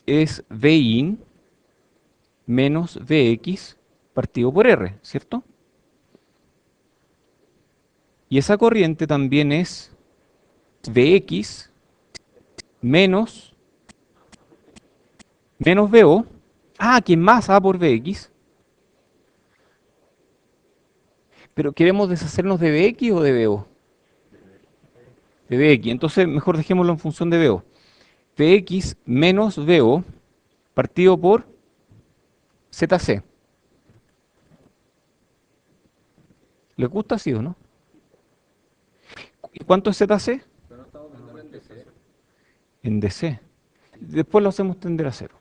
Speaker 1: es Vin menos Vx partido por R, ¿cierto? Y esa corriente también es Vx menos, menos Vo. Ah, que es más A por Vx. Pero ¿queremos deshacernos de Vx o de Vo? De Vx. Entonces, mejor dejémoslo en función de Vo. Vx menos Vo partido por ZC. ¿Les gusta así o no? ¿Y cuánto es ZC?
Speaker 2: Pero no estamos viendo en DC.
Speaker 1: En DC. Después lo hacemos tender a cero.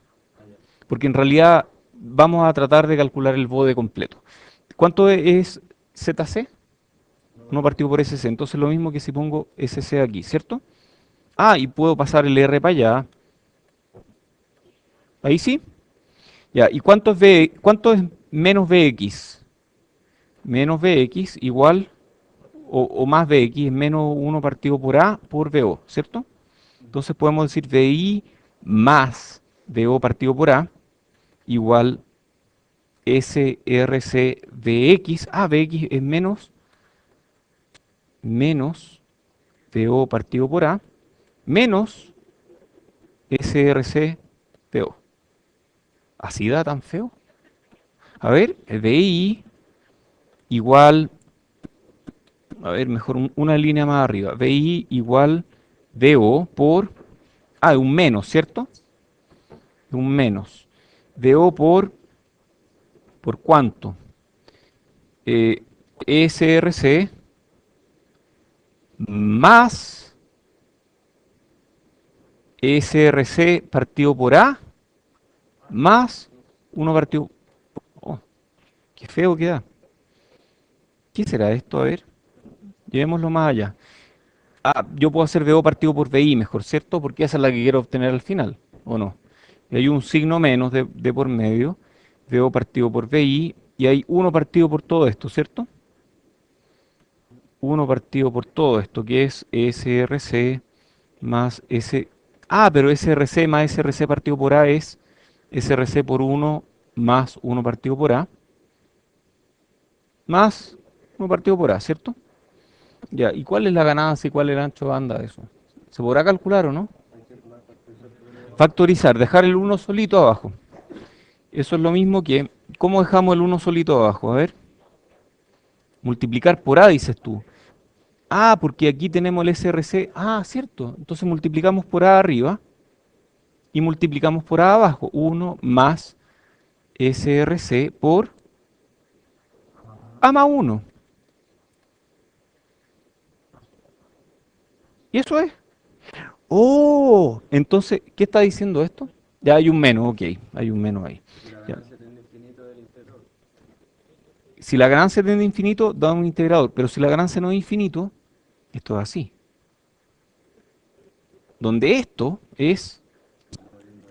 Speaker 1: Porque en realidad vamos a tratar de calcular el bode completo. ¿Cuánto es ZC? 1 partido por SC. Entonces lo mismo que si pongo SC aquí, ¿cierto? Ah, y puedo pasar el R para allá. Ahí sí. Ya, ¿y cuánto es menos Vx? Menos Vx igual, o más Vx, es menos 1 partido por A por VO, ¿cierto? Entonces podemos decir VI más VO partido por A igual SRC Vx. Ah, Vx es menos VO partido por A menos SRC VO. ¿Así da tan feo? A ver, el VI igual, a ver, mejor una línea más arriba. VI igual VO por, un menos, ¿cierto? Un menos. VO ¿por cuánto? SRC más SRC partido por A más 1 partido. Oh, qué feo queda. ¿Qué será esto? A ver, llevémoslo más allá. Ah, yo puedo hacer VO partido por VI mejor, ¿cierto? Porque esa es la que quiero obtener al final, ¿o no? Y hay un signo menos de por medio, VO partido por VI, y hay 1 partido por todo esto, ¿cierto? 1 partido por todo esto, que es SRC más S. Ah, pero SRC más SRC partido por A es SRC por 1 más 1 partido por A, más 1 partido por A, ¿cierto? Ya, ¿y cuál es la ganancia y cuál es el ancho de banda de eso? ¿Se podrá calcular o no? Factorizar, dejar el 1 solito abajo. Eso es lo mismo que, ¿cómo dejamos el 1 solito abajo? A ver, multiplicar por A, dices tú. Ah, porque aquí tenemos el SRC. Ah, cierto. Entonces multiplicamos por A arriba y multiplicamos por A abajo. 1 más SRC por A más 1. Y eso es. Oh, entonces, ¿qué está diciendo esto? Ya hay un menos, ok, hay un menos ahí.
Speaker 2: Y la
Speaker 1: Ya.
Speaker 2: ganancia tiende infinito del integrador.
Speaker 1: Si la ganancia tiende a infinito, da un integrador, pero si la ganancia no es infinito, esto es así. Donde esto es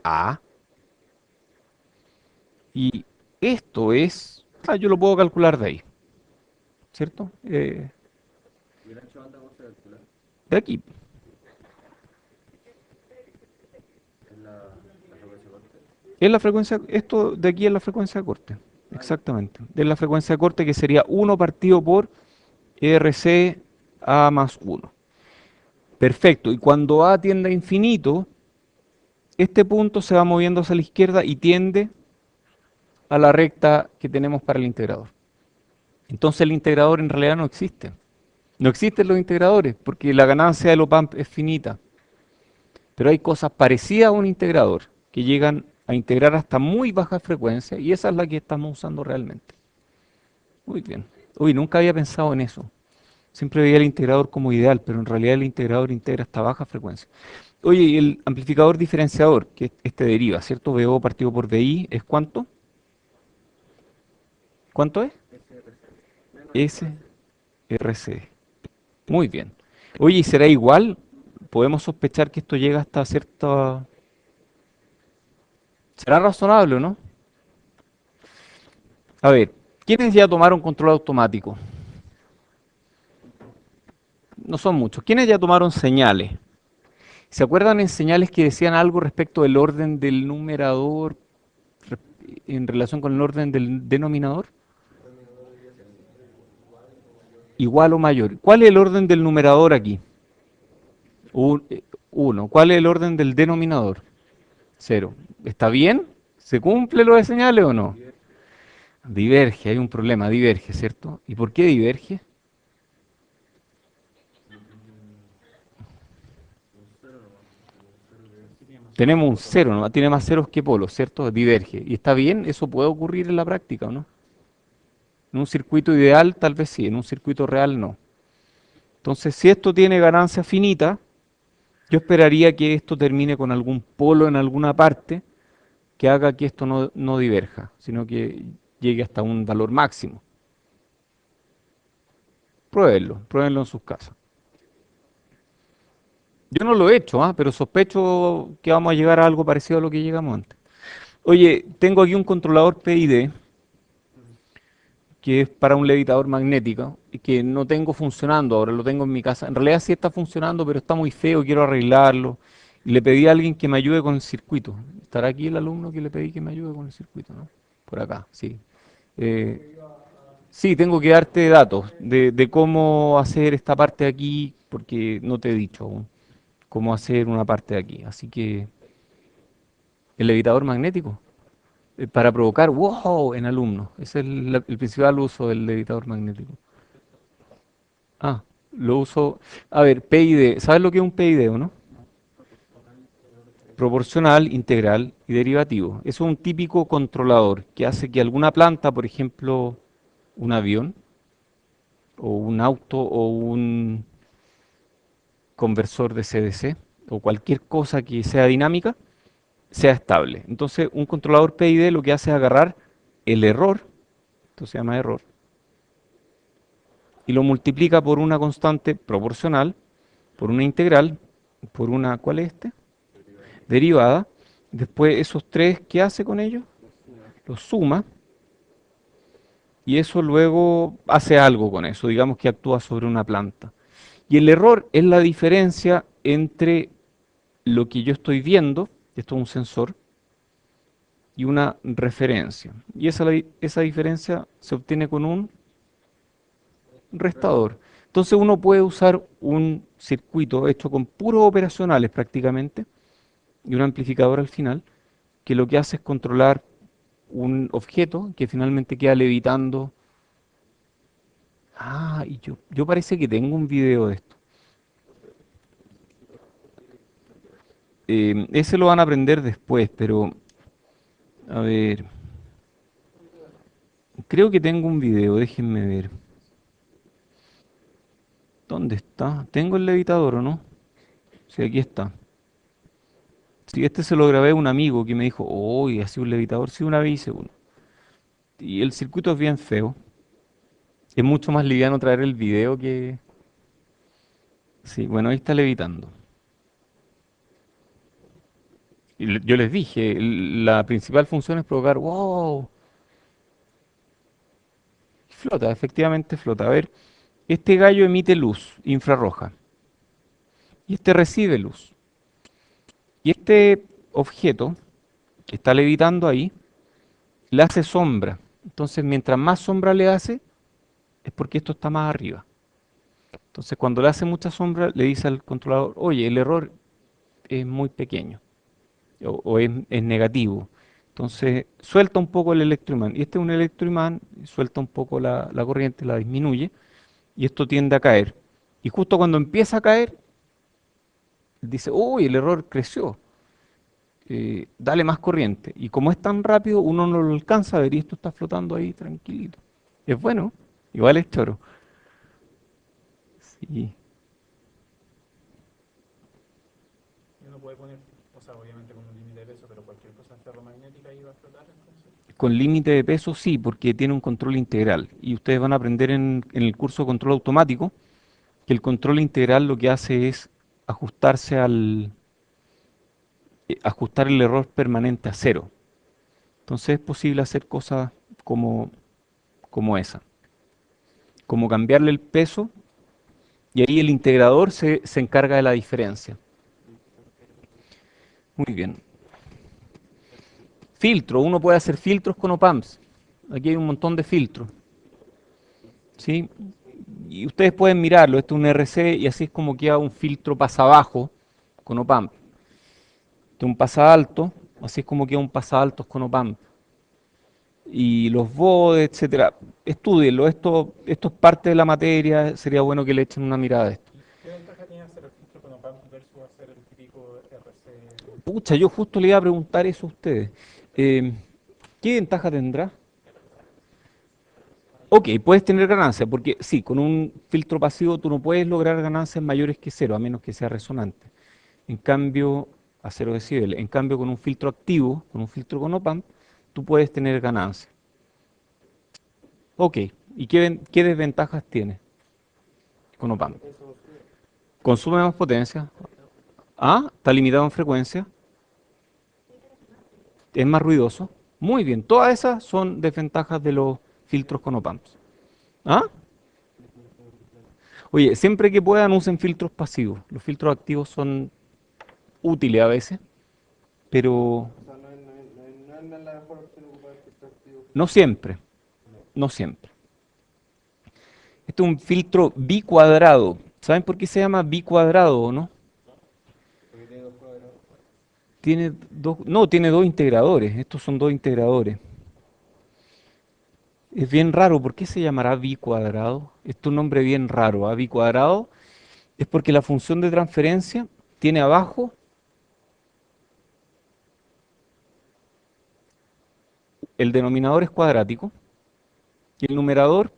Speaker 1: A y esto es, yo lo puedo calcular de ahí, ¿cierto?
Speaker 2: Y el ancho de banda, ¿cómo se calcula?
Speaker 1: De aquí.
Speaker 2: Es la frecuencia corte.
Speaker 1: Es la frecuencia, esto de aquí es la frecuencia de corte, exactamente. Es la frecuencia de corte que sería 1 partido por RC A más 1. Perfecto, y cuando A tiende a infinito, este punto se va moviendo hacia la izquierda y tiende a la recta que tenemos para el integrador. Entonces el integrador en realidad no existe. No existen los integradores porque la ganancia del op-amp es finita. Pero hay cosas parecidas a un integrador que llegan a integrar hasta muy baja frecuencia y esa es la que estamos usando realmente. Muy bien. Uy, nunca había pensado en eso. Siempre veía el integrador como ideal, pero en realidad el integrador integra hasta baja frecuencia. Oye, y el amplificador diferenciador, que este deriva, ¿cierto? VO partido por VI, ¿es cuánto? ¿Cuánto es?
Speaker 2: SRC, menos RC.
Speaker 1: SRC. Muy bien. Oye, ¿y será igual? Podemos sospechar que esto llega hasta cierta... ¿Será razonable o no? A ver, ¿quiénes ya tomaron control automático? No son muchos. ¿Quiénes ya tomaron señales? ¿Se acuerdan en señales que decían algo respecto del orden del numerador re- en relación con el orden del denominador? Igual o mayor. ¿Cuál es el orden del numerador aquí? Uno. ¿Cuál es el orden del denominador? Cero. ¿Está bien? ¿Se cumple lo de señales o no? Diverge, hay un problema, diverge, ¿cierto? ¿Y por qué diverge? Tenemos un cero, ¿no? Tiene más ceros que polos, ¿cierto? Diverge. ¿Y está bien? ¿Eso puede ocurrir en la práctica o no? En un circuito ideal, tal vez sí, en un circuito real no. Entonces, si esto tiene ganancia finita, yo esperaría que esto termine con algún polo en alguna parte que haga que esto no diverja, sino que llegue hasta un valor máximo. Pruébenlo en sus casas. Yo no lo he hecho, pero sospecho que vamos a llegar a algo parecido a lo que llegamos antes. Oye, tengo aquí un controlador PID que es para un levitador magnético y que no tengo funcionando ahora, lo tengo en mi casa. En realidad sí está funcionando, pero está muy feo, quiero arreglarlo. Y le pedí a alguien que me ayude con el circuito. ¿Estará aquí el alumno que le pedí que me ayude con el circuito, no? Por acá, sí. Eh, sí, tengo que darte datos de cómo hacer esta parte de aquí, porque no te he dicho aún cómo hacer una parte de aquí. Así que el levitador magnético, para provocar wow en alumnos. Ese es el principal uso del levitador magnético. Ah, lo uso. A ver, PID. ¿Sabes lo que es un PID o no? Proporcional, integral y derivativo. Eso es un típico controlador que hace que alguna planta, por ejemplo, un avión o un auto o un conversor de CDC o cualquier cosa que sea dinámica, sea estable. Entonces, un controlador PID lo que hace es agarrar el error, esto se llama error, y lo multiplica por una constante proporcional, por una integral, por una, ¿cuál es este? Derivada. Después esos tres, ¿qué hace con ellos? Los suma y eso luego hace algo con eso, digamos que actúa sobre una planta. Y el error es la diferencia entre lo que yo estoy viendo, esto es un sensor, y una referencia. Y esa diferencia se obtiene con un restador. Entonces uno puede usar un circuito hecho con puros operacionales prácticamente y un amplificador al final, que lo que hace es controlar un objeto que finalmente queda levitando. Ah, y yo parece que tengo un video de esto. Ese lo van a aprender después, pero a ver, creo que tengo un video, déjenme ver. ¿Dónde está? ¿Tengo el levitador o no? Sí, aquí está. Sí, este se lo grabé a un amigo que me dijo, uy, así un levitador, sí, una vez hice uno. Y el circuito es bien feo. Es mucho más liviano traer el video que... Sí, bueno, ahí está levitando. Y yo les dije, la principal función es provocar, wow, flota, efectivamente flota. A ver, este gallo emite luz infrarroja y este recibe luz. Y este objeto que está levitando ahí le hace sombra. Entonces, mientras más sombra le hace, es porque esto está más arriba. Entonces, cuando le hace mucha sombra, le dice al controlador, oye, el error es muy pequeño o es negativo. Entonces, suelta un poco el electroimán. Y este es un electroimán, suelta un poco la corriente, la disminuye, y esto tiende a caer. Y justo cuando empieza a caer, dice, uy, el error creció, dale más corriente. Y como es tan rápido, uno no lo alcanza a ver y esto está flotando ahí tranquilito. Es bueno, igual es choro. Sí.
Speaker 3: Y uno puede poner, o sea, obviamente con un límite de peso, pero cualquier cosa ferromagnética ahí va a flotar entonces.
Speaker 1: Con límite de peso sí, porque tiene un control integral. Y ustedes van a aprender en el curso de control automático que el control integral lo que hace es ajustarse ajustar el error permanente a cero. Entonces es posible hacer cosas como, como esa, como cambiarle el peso y ahí el integrador se encarga de la diferencia. Muy bien. Filtro, uno puede hacer filtros con OPAMPs. Aquí hay un montón de filtros, ¿sí? Y ustedes pueden mirarlo, esto es un RC y así es como queda un filtro pasa abajo con OPAMP. Este es un pasa alto, así es como queda un pasa altos con OPAMP. Y los bodes, etcétera. Estúdienlo, esto es parte de la materia, sería bueno que le echen una mirada a esto.
Speaker 3: ¿Y qué ventaja tiene hacer el filtro con OPAMP versus hacer el típico RC?
Speaker 1: Pucha, yo justo le iba a preguntar eso a ustedes. Eh, ¿Qué ventaja tendrá? Ok, puedes tener ganancias, porque sí, con un filtro pasivo tú no puedes lograr ganancias mayores que cero, a menos que sea resonante. En cambio, a 0 decibeles. En cambio, con un filtro activo, con un filtro con OPAMP, tú puedes tener ganancias. Ok, ¿y qué desventajas tiene con OPAMP? Consume más potencia. Ah, está limitado en frecuencia. Es más ruidoso. Muy bien, todas esas son desventajas de los filtros con OPAMPs. ¿Ah? Oye, siempre que puedan usen filtros pasivos. Los filtros activos son útiles a veces, pero
Speaker 2: O sea, no es la mejor opción ocupar el filtro activo
Speaker 1: no
Speaker 2: frente
Speaker 1: siempre, no siempre. Este es un filtro bicuadrado. ¿Saben por qué se llama bicuadrado o no?
Speaker 2: porque tiene dos cuadros.
Speaker 1: Tiene dos, no, tiene dos integradores. Estos son dos integradores. Es bien raro. ¿Por qué se llamará bicuadrado? Este es un nombre bien raro. ¿Ah? Bicuadrado es porque la función de transferencia tiene abajo el denominador es cuadrático y el numerador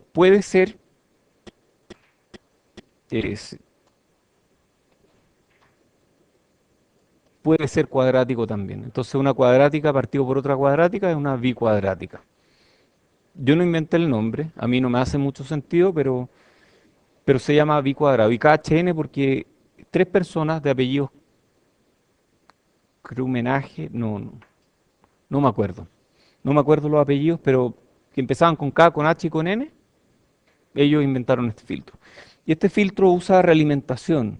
Speaker 1: es- puede ser cuadrático también. Entonces una cuadrática partido por otra cuadrática es una bicuadrática. Yo no inventé el nombre, a mí no me hace mucho sentido, pero se llama bicuadrado. Y KHN porque tres personas de apellidos Crumenaje, no me acuerdo. No me acuerdo los apellidos, pero que empezaban con K, con H y con N, ellos inventaron este filtro. Y este filtro usa realimentación.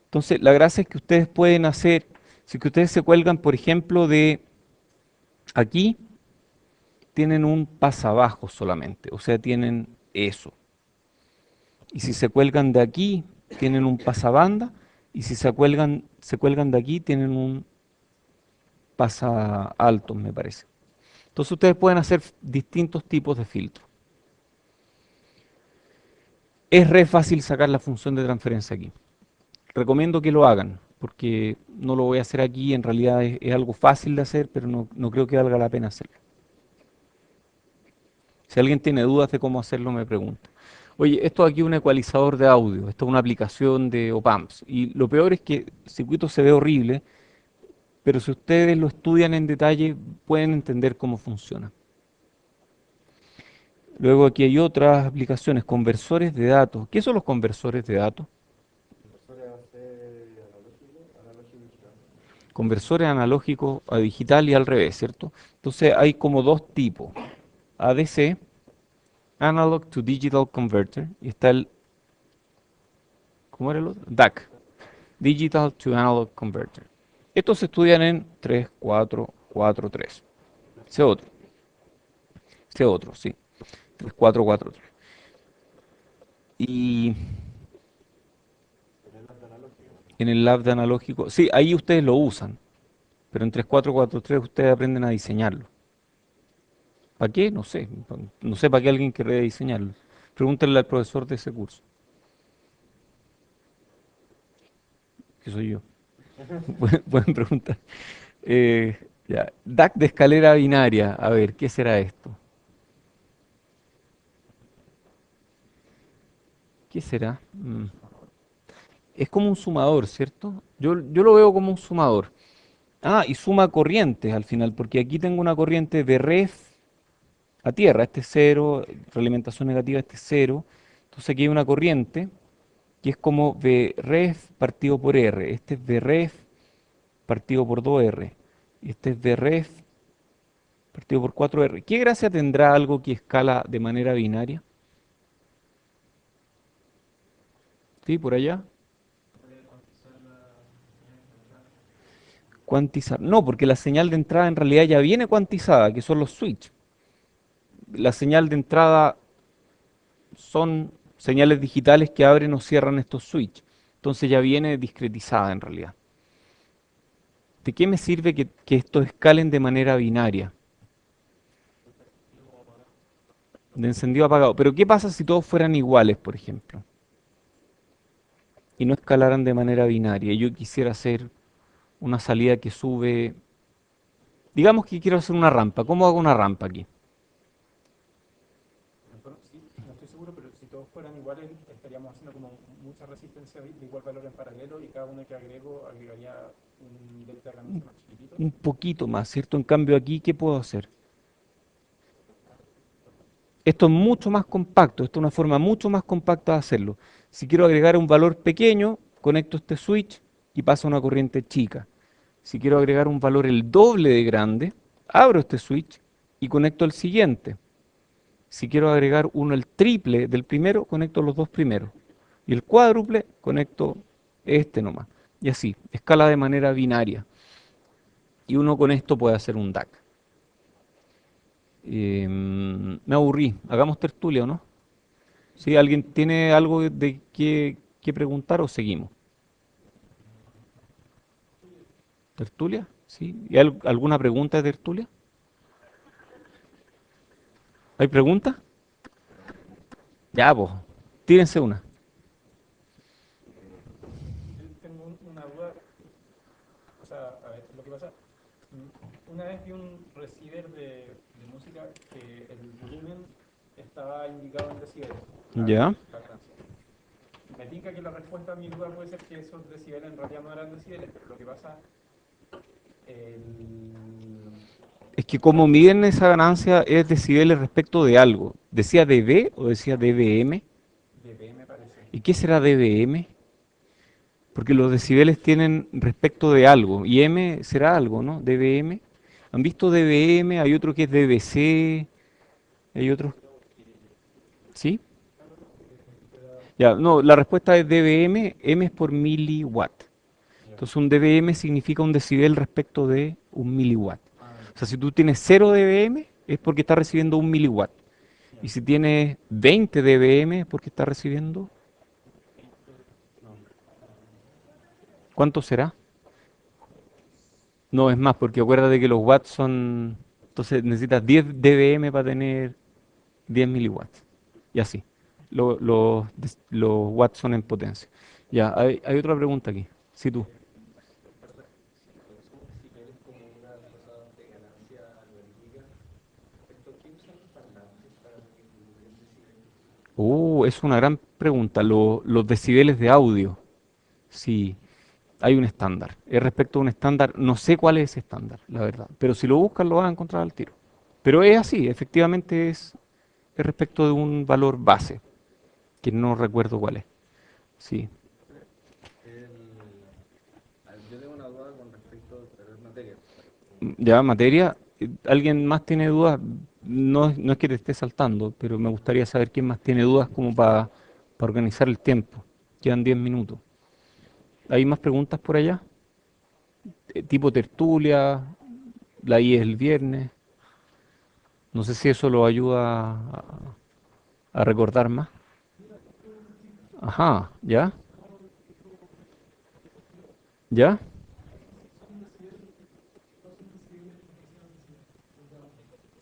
Speaker 1: Entonces, la gracia es que ustedes pueden hacer, si que ustedes se cuelgan, por ejemplo, de aquí, tienen un pasabajo solamente, o sea, tienen eso. Y si se cuelgan de aquí, tienen un pasabanda, y si se cuelgan de aquí, tienen un pasa alto, me parece. Entonces ustedes pueden hacer distintos tipos de filtros. Es re fácil sacar la función de transferencia aquí. Recomiendo que lo hagan, porque no lo voy a hacer aquí, en realidad es algo fácil de hacer, pero no creo que valga la pena hacerlo. Si alguien tiene dudas de cómo hacerlo, me pregunta. Oye, esto aquí es un ecualizador de audio, esto es una aplicación de OPAMPs. Y lo peor es que el circuito se ve horrible, pero si ustedes lo estudian en detalle, pueden entender cómo funciona. Luego aquí hay otras aplicaciones, conversores de datos. ¿Qué son los conversores de datos?
Speaker 2: Suele ser analógico y digital.
Speaker 1: Conversores analógicos a digital y al revés, ¿cierto? Entonces hay como dos tipos. ADC, Analog to Digital Converter, y está el, ¿cómo era el otro? DAC, Digital to Analog Converter. Estos se estudian en 3, 4, 4, 3. Ese otro, ese otro, sí. 3, 4, 4, 3. Y en el lab de analógico, sí, ahí ustedes lo usan, pero en 3, 4, 4, 3 ustedes aprenden a diseñarlo. ¿Para qué? No sé. No sé para qué alguien querría diseñarlo. Pregúntenle al profesor de ese curso, que soy yo. Pueden preguntar. Ya. DAC de escalera binaria. A ver, ¿qué será esto? ¿Qué será? Es como un sumador, ¿cierto? Yo lo veo como un sumador. Ah, y suma corrientes al final, porque aquí tengo una corriente de ref a tierra, este es cero, realimentación negativa, este es cero. Entonces aquí hay una corriente que es como V ref partido por R. Este es V ref partido por 2R. Y este es V ref partido por 4R. ¿Qué gracia tendrá algo que escala de manera binaria? ¿Sí? ¿Por allá? Cuantizar. No, porque la señal de entrada en realidad ya viene cuantizada, que son los switch. La señal de entrada son señales digitales que abren o cierran estos switch. Entonces ya viene discretizada en realidad. ¿De qué me sirve que estos escalen de manera binaria? De encendido a apagado. Pero ¿qué pasa si todos fueran iguales, por ejemplo? Y no escalaran de manera binaria. Y yo quisiera hacer una salida que sube. Digamos que quiero hacer una rampa. ¿Cómo hago una rampa aquí?
Speaker 3: Bueno, sí, no estoy seguro, pero si todos fueran iguales, estaríamos haciendo como mucha resistencia de igual valor en paralelo y cada uno que agrego agregaría un delta de ganancia más chiquitito.
Speaker 1: Un poquito más, ¿cierto? En cambio aquí, ¿qué puedo hacer? Esto es mucho más compacto, esto es una forma mucho más compacta de hacerlo. Si quiero agregar un valor pequeño, conecto este switch y pasa una corriente chica. Si quiero agregar un valor el doble de grande, abro este switch y conecto el siguiente. Si quiero agregar uno el triple del primero, conecto los dos primeros. Y el cuádruple, conecto este nomás. Y así, escala de manera binaria. Y uno con esto puede hacer un DAC. Me aburrí. Hagamos tertulia, ¿o no? ¿Sí? ¿Alguien tiene algo de qué preguntar o seguimos? ¿Tertulia? ¿Sí? ¿Y alguna pregunta de tertulia? ¿Hay preguntas? Ya, pues, tírense una.
Speaker 3: Yo tengo una duda, o sea, a ver, lo que pasa, una vez vi un receiver de música que el volumen estaba indicado en decibeles,
Speaker 1: Ya.
Speaker 3: la ganancia. Me tinca que la respuesta a mi duda puede ser que esos decibeles en realidad no eran decibeles, pero lo que pasa, el...
Speaker 1: Es que como miden esa ganancia es decibeles respecto de algo. ¿Decía dB o decía dBm?
Speaker 3: dB me parece.
Speaker 1: ¿Y qué será dBm? Porque los decibeles tienen respecto de algo. Y m será algo, ¿no? dBm. ¿Han visto dBm? Hay otro que es dBc. Hay otros. ¿Sí? Ya, no, la respuesta es dBm. M es por miliwatt. Entonces un dBm significa un decibel respecto de un miliwatt. O sea, si tú tienes 0 dBm es porque está recibiendo un miliwatt. Y si tienes 20 dBm es porque está recibiendo... ¿Cuánto será? No, es más, porque acuérdate que los watts son... Entonces necesitas 10 dBm para tener 10 miliwatts. Y así. Los watts son en potencia. Ya, hay otra pregunta aquí. Sí, tú. Es una gran pregunta. Los decibeles de audio. Sí, hay un estándar. Es respecto a un estándar. No sé cuál es ese estándar, la verdad. Pero si lo buscan, lo van a encontrar al tiro. Pero es así, efectivamente es respecto de un valor base, que no recuerdo cuál es. Sí.
Speaker 2: Yo tengo una duda con respecto, pero es materia.
Speaker 1: Ya, materia. ¿Alguien más tiene dudas? No es que te esté saltando, pero me gustaría saber quién más tiene dudas como para organizar el tiempo. Quedan 10 minutos. ¿Hay más preguntas por allá? Tipo tertulia, la I es el viernes. No sé si eso lo ayuda a recordar más. Ajá, ¿ya? ¿Ya?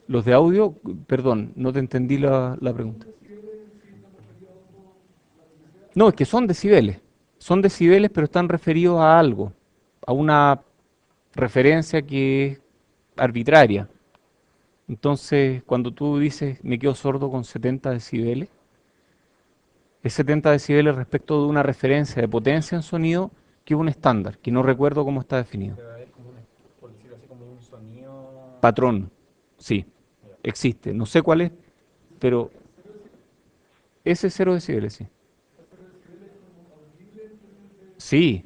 Speaker 1: Los de audio, perdón, no te entendí la pregunta. No, es que son decibeles. Son decibeles, pero están referidos a algo, a una referencia que es arbitraria. Entonces, cuando tú dices me quedo sordo con 70 decibeles, Es 70 decibeles respecto de una referencia de potencia en sonido que es un estándar, que no recuerdo cómo está definido.
Speaker 3: Debe haber como un, por decirlo así, como un sonido.
Speaker 1: Patrón, sí,
Speaker 3: Ya.
Speaker 1: existe. No sé cuál es, pero ese 0 decibeles, sí. Sí,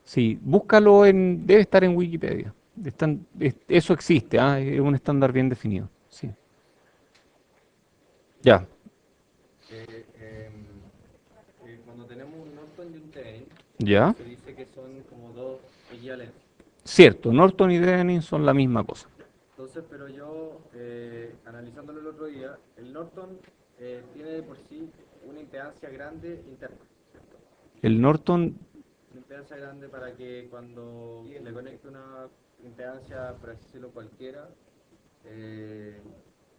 Speaker 1: sí, búscalo debe estar en Wikipedia. Eso existe, es un estándar bien definido. Sí. Ya,
Speaker 2: Cuando tenemos un Norton y un Thevenin,
Speaker 1: ya.
Speaker 2: se dice que son como dos equivalentes.
Speaker 1: Cierto, Norton y Dedenin son la misma cosa.
Speaker 2: Entonces, pero yo, analizándolo el otro día, el Norton tiene de por sí una impedancia grande interna, ¿cierto?
Speaker 1: El Norton,
Speaker 2: Una impedancia grande para que cuando le conecte una impedancia, por así decirlo, cualquiera, eh,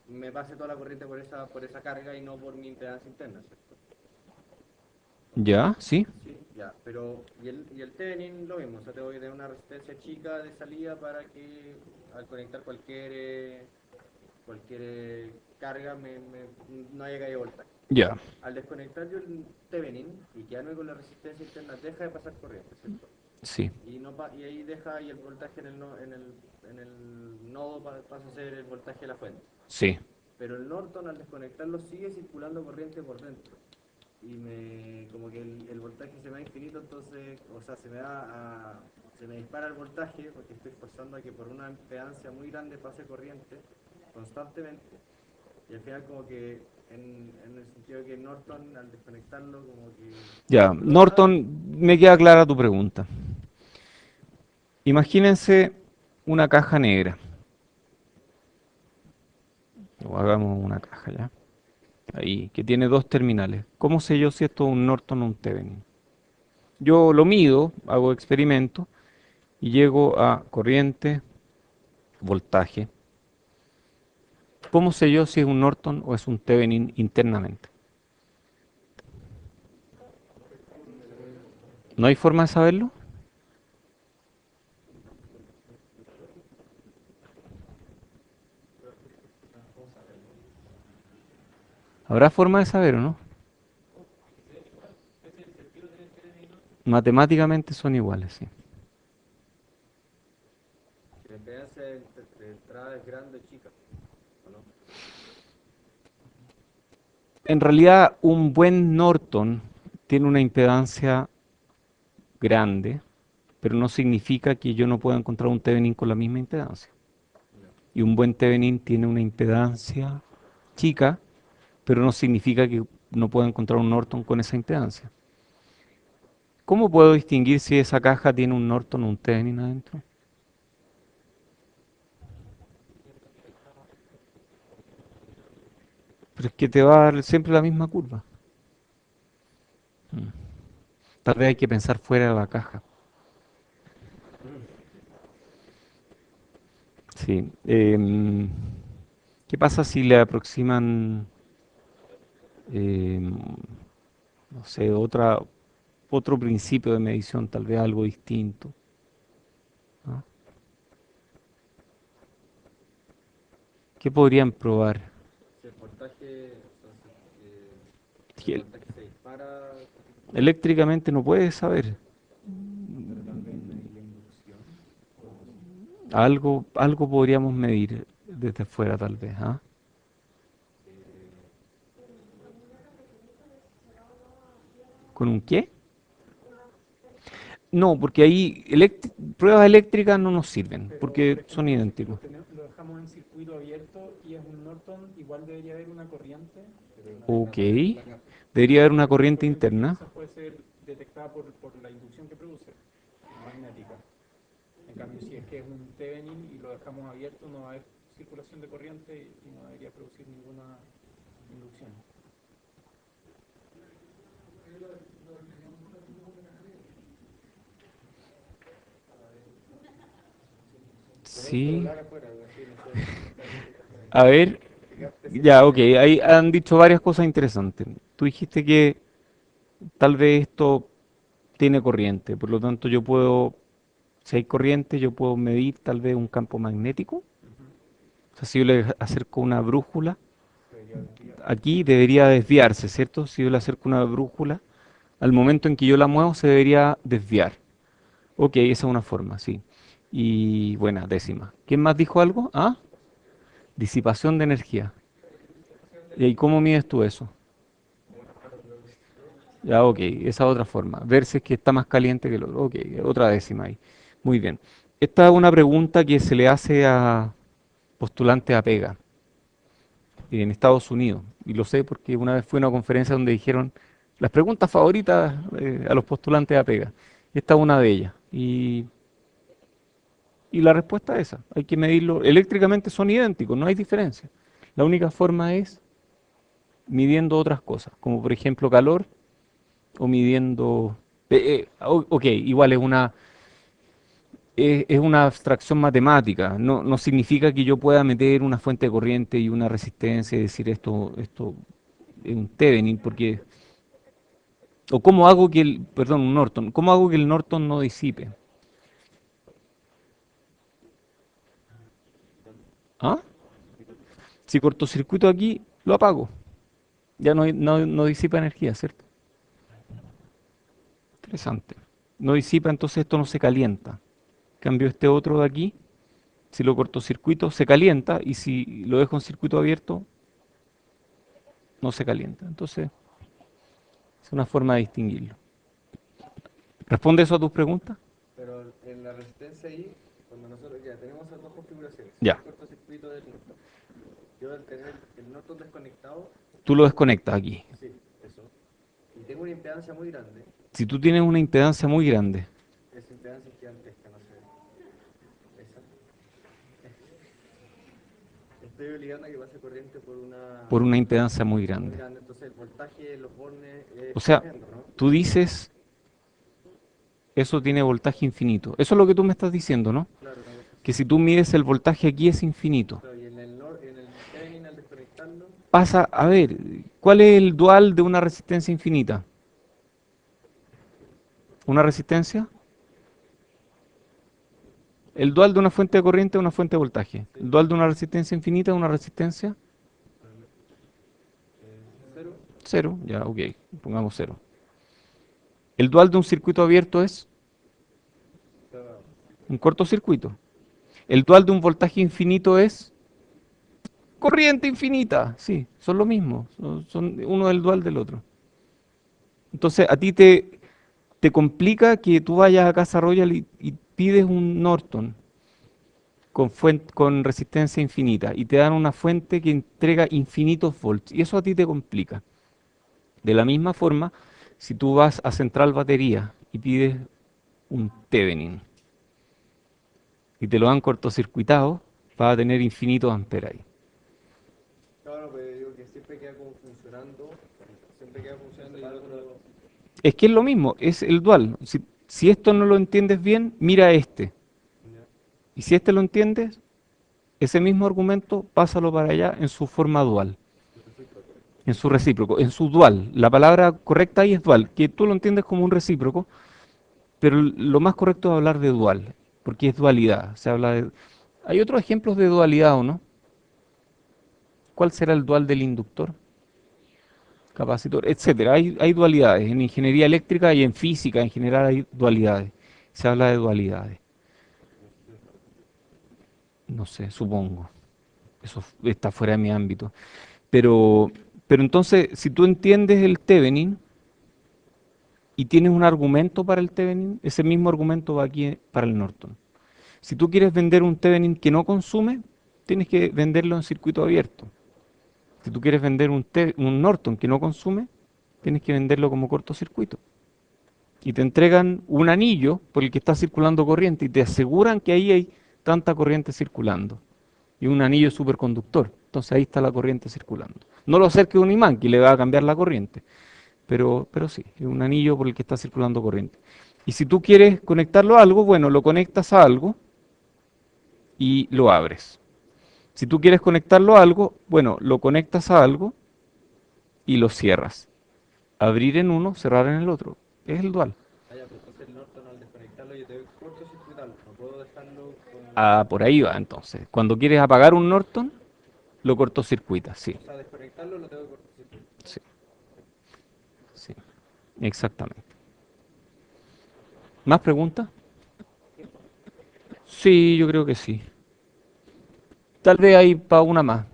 Speaker 2: me pase toda la corriente por esa carga y no por mi impedancia interna, ¿cierto?
Speaker 1: ya, sí,
Speaker 2: Sí, ya, pero y el Thevenin lo mismo, o sea, tengo que tener una resistencia chica de salida para que al conectar cualquier carga no haya caído voltaje.
Speaker 1: ya,
Speaker 2: Al desconectar yo el Thevenin y quedarme con la resistencia interna, deja de pasar corriente, ¿cierto?
Speaker 1: sí,
Speaker 2: Y ahí deja y el voltaje en el nodo pasa a ser el voltaje de la fuente.
Speaker 1: sí.
Speaker 2: Pero el Norton al desconectarlo sigue circulando corriente por dentro. Como que el voltaje se me da infinito, entonces, o sea, se me dispara el voltaje porque estoy forzando a que por una impedancia muy grande pase corriente constantemente. Y al final como que en el sentido de que Norton al desconectarlo como que
Speaker 1: Ya,
Speaker 2: explota.
Speaker 1: Norton, me queda clara tu pregunta. Imagínense una caja negra. O hagamos una caja ya. Ahí, que tiene dos terminales. ¿Cómo sé yo si esto es un Norton o un Thevenin? Yo lo mido, hago experimento y llego a corriente, voltaje. ¿Cómo sé yo si es un Norton o es un Thevenin internamente? ¿No hay forma de saberlo? ¿Habrá forma de saber o no? Matemáticamente son iguales, sí.
Speaker 2: Si la impedancia de entrada es grande o chica, ¿o no?
Speaker 1: En realidad, un buen Norton tiene una impedancia grande, pero no significa que yo no pueda encontrar un Thevenin con la misma impedancia.
Speaker 2: No.
Speaker 1: Y un buen Thevenin tiene una impedancia chica, pero no significa que no pueda encontrar un Norton con esa impedancia. ¿Cómo puedo distinguir si esa caja tiene un Norton o un Thevenin adentro? Pero es que te va a dar siempre la misma curva. Mm. Tal vez hay que pensar fuera de la caja. Sí. ¿Qué pasa si le aproximan, em, no sé, otro principio de medición, tal vez algo distinto? ¿No? ¿Qué podrían probar?
Speaker 2: Si el voltaje, entonces, si el
Speaker 1: Que
Speaker 2: voltaje se dispara,
Speaker 1: eléctricamente no puedes saber.
Speaker 2: pero tal vez medir la inducción, o algo así.
Speaker 1: Algo podríamos medir desde fuera, tal vez, ¿ah?
Speaker 2: Eh,
Speaker 1: ¿Con un qué? No, porque ahí pruebas eléctricas no nos sirven,
Speaker 3: Pero, por
Speaker 1: porque son
Speaker 3: ejemplo, si
Speaker 1: idénticos.
Speaker 3: lo dejamos en circuito abierto y es un Norton, igual debería haber una corriente.
Speaker 2: pero no hay una
Speaker 1: Ok.
Speaker 2: pared en la caja.
Speaker 1: Debería haber una
Speaker 3: Pero la
Speaker 1: corriente
Speaker 3: corriente
Speaker 1: interna.
Speaker 3: quizás puede ser detectada por la inducción que produce, magnética. En cambio, si es que es un Thevenin y lo dejamos abierto, no va a haber circulación de corriente y no debería producir ninguna inducción.
Speaker 2: Tenés un
Speaker 1: Sí.
Speaker 2: celular afuera, algo así, no sé.
Speaker 1: A ver,
Speaker 2: Fijaste si
Speaker 1: ya, ok.
Speaker 2: tiene.
Speaker 1: Ahí han dicho varias cosas interesantes. Tú dijiste que tal vez esto tiene corriente, por lo tanto yo puedo, si hay corriente, yo puedo medir tal vez un campo magnético.
Speaker 3: Ujú.
Speaker 1: O sea, si yo le acerco una brújula, aquí debería desviarse, ¿cierto? Si yo le acerco una brújula, al momento en que yo la muevo se debería desviar. Ok, esa es una forma, sí. Y buena, décima. ¿Quién más dijo algo? Ah, disipación de energía. ¿Y cómo mides tú eso? Ya, ok, esa otra forma. Ver si es que está más caliente que el otro. Ok, otra décima ahí. Muy bien. Esta es una pregunta que se le hace a postulantes a pega en Estados Unidos. Y lo sé porque una vez fui a una conferencia donde dijeron las preguntas favoritas a los postulantes a pega. Esta es una de ellas. Y la respuesta es esa. Hay que medirlo. Eléctricamente son idénticos, no hay diferencia. La única forma es midiendo otras cosas, como por ejemplo calor o midiendo... ok, igual es una abstracción matemática. No, no significa que yo pueda meter una fuente de corriente y una resistencia y decir esto es un Thevenin, porque... O cómo hago que el... Perdón, un Norton. ¿Cómo hago que el Norton no disipe? ¿Ah? Si cortocircuito aquí, lo apago. Ya no disipa energía, ¿cierto? Interesante. No disipa, entonces esto no se calienta. En cambio, este otro de aquí, si lo cortocircuito, se calienta y si lo dejo en circuito abierto, no se calienta. Entonces, es una forma de distinguirlo. ¿Responde eso a tus preguntas?
Speaker 2: Pero en la resistencia ahí, cuando nosotros ya tenemos esas dos configuraciones,
Speaker 1: Ya.
Speaker 2: el cortocircuito del Norton. Yo al tener el Norton desconectado,
Speaker 1: Tú lo desconectas aquí.
Speaker 2: sí, eso. Y tengo una impedancia muy grande.
Speaker 1: Si tú tienes una impedancia muy grande,
Speaker 2: Esa impedancia es gigantesca, no sé. Esa. Estoy obligando a que pase corriente
Speaker 1: por una impedancia muy
Speaker 2: muy
Speaker 1: grande.
Speaker 2: grande. Entonces el voltaje en los bornes
Speaker 1: O
Speaker 2: es
Speaker 1: sea,
Speaker 2: tremendo, ¿no?
Speaker 1: tú dices, eso tiene voltaje infinito. Eso es lo que tú me estás diciendo, ¿no?
Speaker 2: Claro, una cosa
Speaker 1: Que
Speaker 2: así.
Speaker 1: si tú mides el voltaje aquí es infinito.
Speaker 2: Claro, y en el Thevenin al desconectarlo,
Speaker 1: Pasa, a ver, ¿cuál es el dual de una resistencia infinita? ¿Una resistencia? El dual de una fuente de corriente es una fuente de voltaje.
Speaker 2: sí,
Speaker 1: El dual de una resistencia infinita es una resistencia
Speaker 2: cero,
Speaker 1: cero. Ya, ok, pongamos cero. El dual de un circuito abierto es
Speaker 2: cerrado.
Speaker 1: un cortocircuito. El dual de un voltaje infinito es corriente infinita. Sí, son lo mismo. Son uno del dual del otro. Entonces, a ti te complica que tú vayas a Casa Royal y pides un Norton con resistencia infinita y te dan una fuente que entrega infinitos volts y eso a ti te complica. De la misma forma, si tú vas a Central Batería y pides un Thevenin y te lo dan cortocircuitado, vas a tener infinitos amperes ahí.
Speaker 2: Claro, pero digo que siempre queda funcionando y el otro,
Speaker 1: Es que es lo mismo, es el dual. Si esto no lo entiendes bien, mira este.
Speaker 2: ya,
Speaker 1: Y si este lo entiendes, ese mismo argumento, pásalo para allá en su forma dual,
Speaker 2: el recíproco.
Speaker 1: en su recíproco, en su dual. La palabra correcta ahí es dual, que tú lo entiendes como un recíproco, pero lo más correcto es hablar de dual, porque es dualidad. Se habla de... ¿Hay otros ejemplos de dualidad o no? ¿Cuál será el dual del inductor, capacitor, etcétera? Hay dualidades. En ingeniería eléctrica y en física en general hay dualidades. Se habla de dualidades. No sé, supongo. Eso está fuera de mi ámbito. Pero, pero entonces, si tú entiendes el Thevenin y tienes un argumento para el Thevenin, ese mismo argumento va aquí para el Norton. Si tú quieres vender un Thevenin que no consume, tienes que venderlo en circuito abierto. Si tú quieres vender un Norton que no consume, tienes que venderlo como cortocircuito. Y te entregan un anillo por el que está circulando corriente y te aseguran que ahí hay tanta corriente circulando. Y un anillo superconductor. Entonces ahí está la corriente circulando. No lo acerques a un imán que le va a cambiar la corriente, pero sí, es un anillo por el que está circulando corriente. Y si tú quieres conectarlo a algo, bueno, lo conectas a algo y lo abres. Si tú quieres conectarlo a algo, bueno, lo conectas a algo y lo cierras. Abrir en uno, cerrar en el otro. Es el dual.
Speaker 2: Ah, ya, pero entonces el Norton al desconectarlo yo tengo que cortocircuitarlo, no puedo dejarlo con...
Speaker 1: Ah, por ahí va entonces. Cuando quieres apagar un Norton, Lo cortocircuita, sí,
Speaker 2: O sea, desconectarlo lo tengo que cortocircuitar.
Speaker 1: sí, sí, exactamente. ¿Más preguntas? Sí, yo creo que sí. Tal vez hay para una más.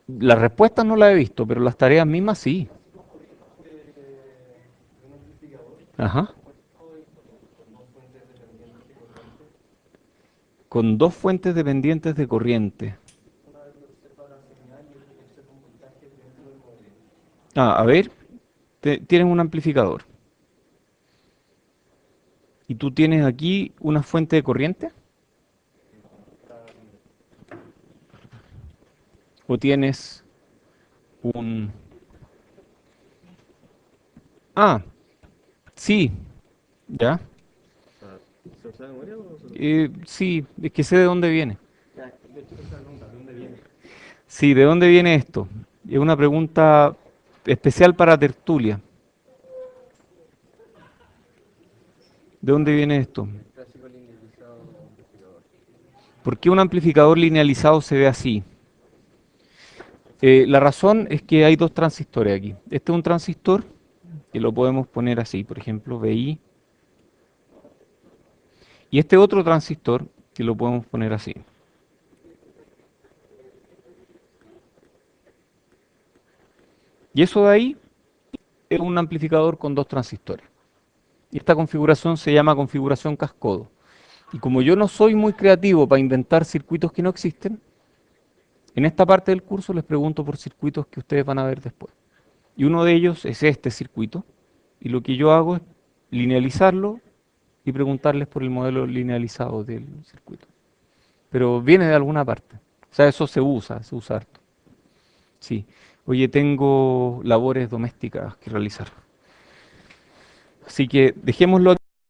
Speaker 1: Las respuestas no las he visto, pero las tareas mismas sí. Ajá. Con dos fuentes dependientes de corriente. Ah, a ver, tienes un amplificador. ¿Y tú tienes aquí una fuente de corriente? ¿O tienes un... Ah, sí, ya.
Speaker 2: ¿Se lo sabe de memoria o se lo...
Speaker 1: Sí, es que sé de dónde viene.
Speaker 2: Ya, de hecho, esa pregunta, ¿de dónde viene?
Speaker 1: Sí, ¿de dónde viene esto? Es una pregunta especial para tertulia. ¿De dónde viene esto?
Speaker 2: El clásico linealizado amplificador.
Speaker 1: ¿Por qué un amplificador linealizado se ve así? La razón es que hay dos transistores aquí. Este es un transistor que lo podemos poner así, por ejemplo, VI. Y este otro transistor que lo podemos poner así. Y eso de ahí es un amplificador con dos transistores. Y esta configuración se llama configuración cascodo. Y como yo no soy muy creativo para inventar circuitos que no existen, en esta parte del curso les pregunto por circuitos que ustedes van a ver después. Y uno de ellos es este circuito. Y lo que yo hago es linealizarlo y preguntarles por el modelo linealizado del circuito. Pero viene de alguna parte. O sea, eso se usa harto. Sí. Oye, tengo labores domésticas que realizar. Así que dejémoslo aquí.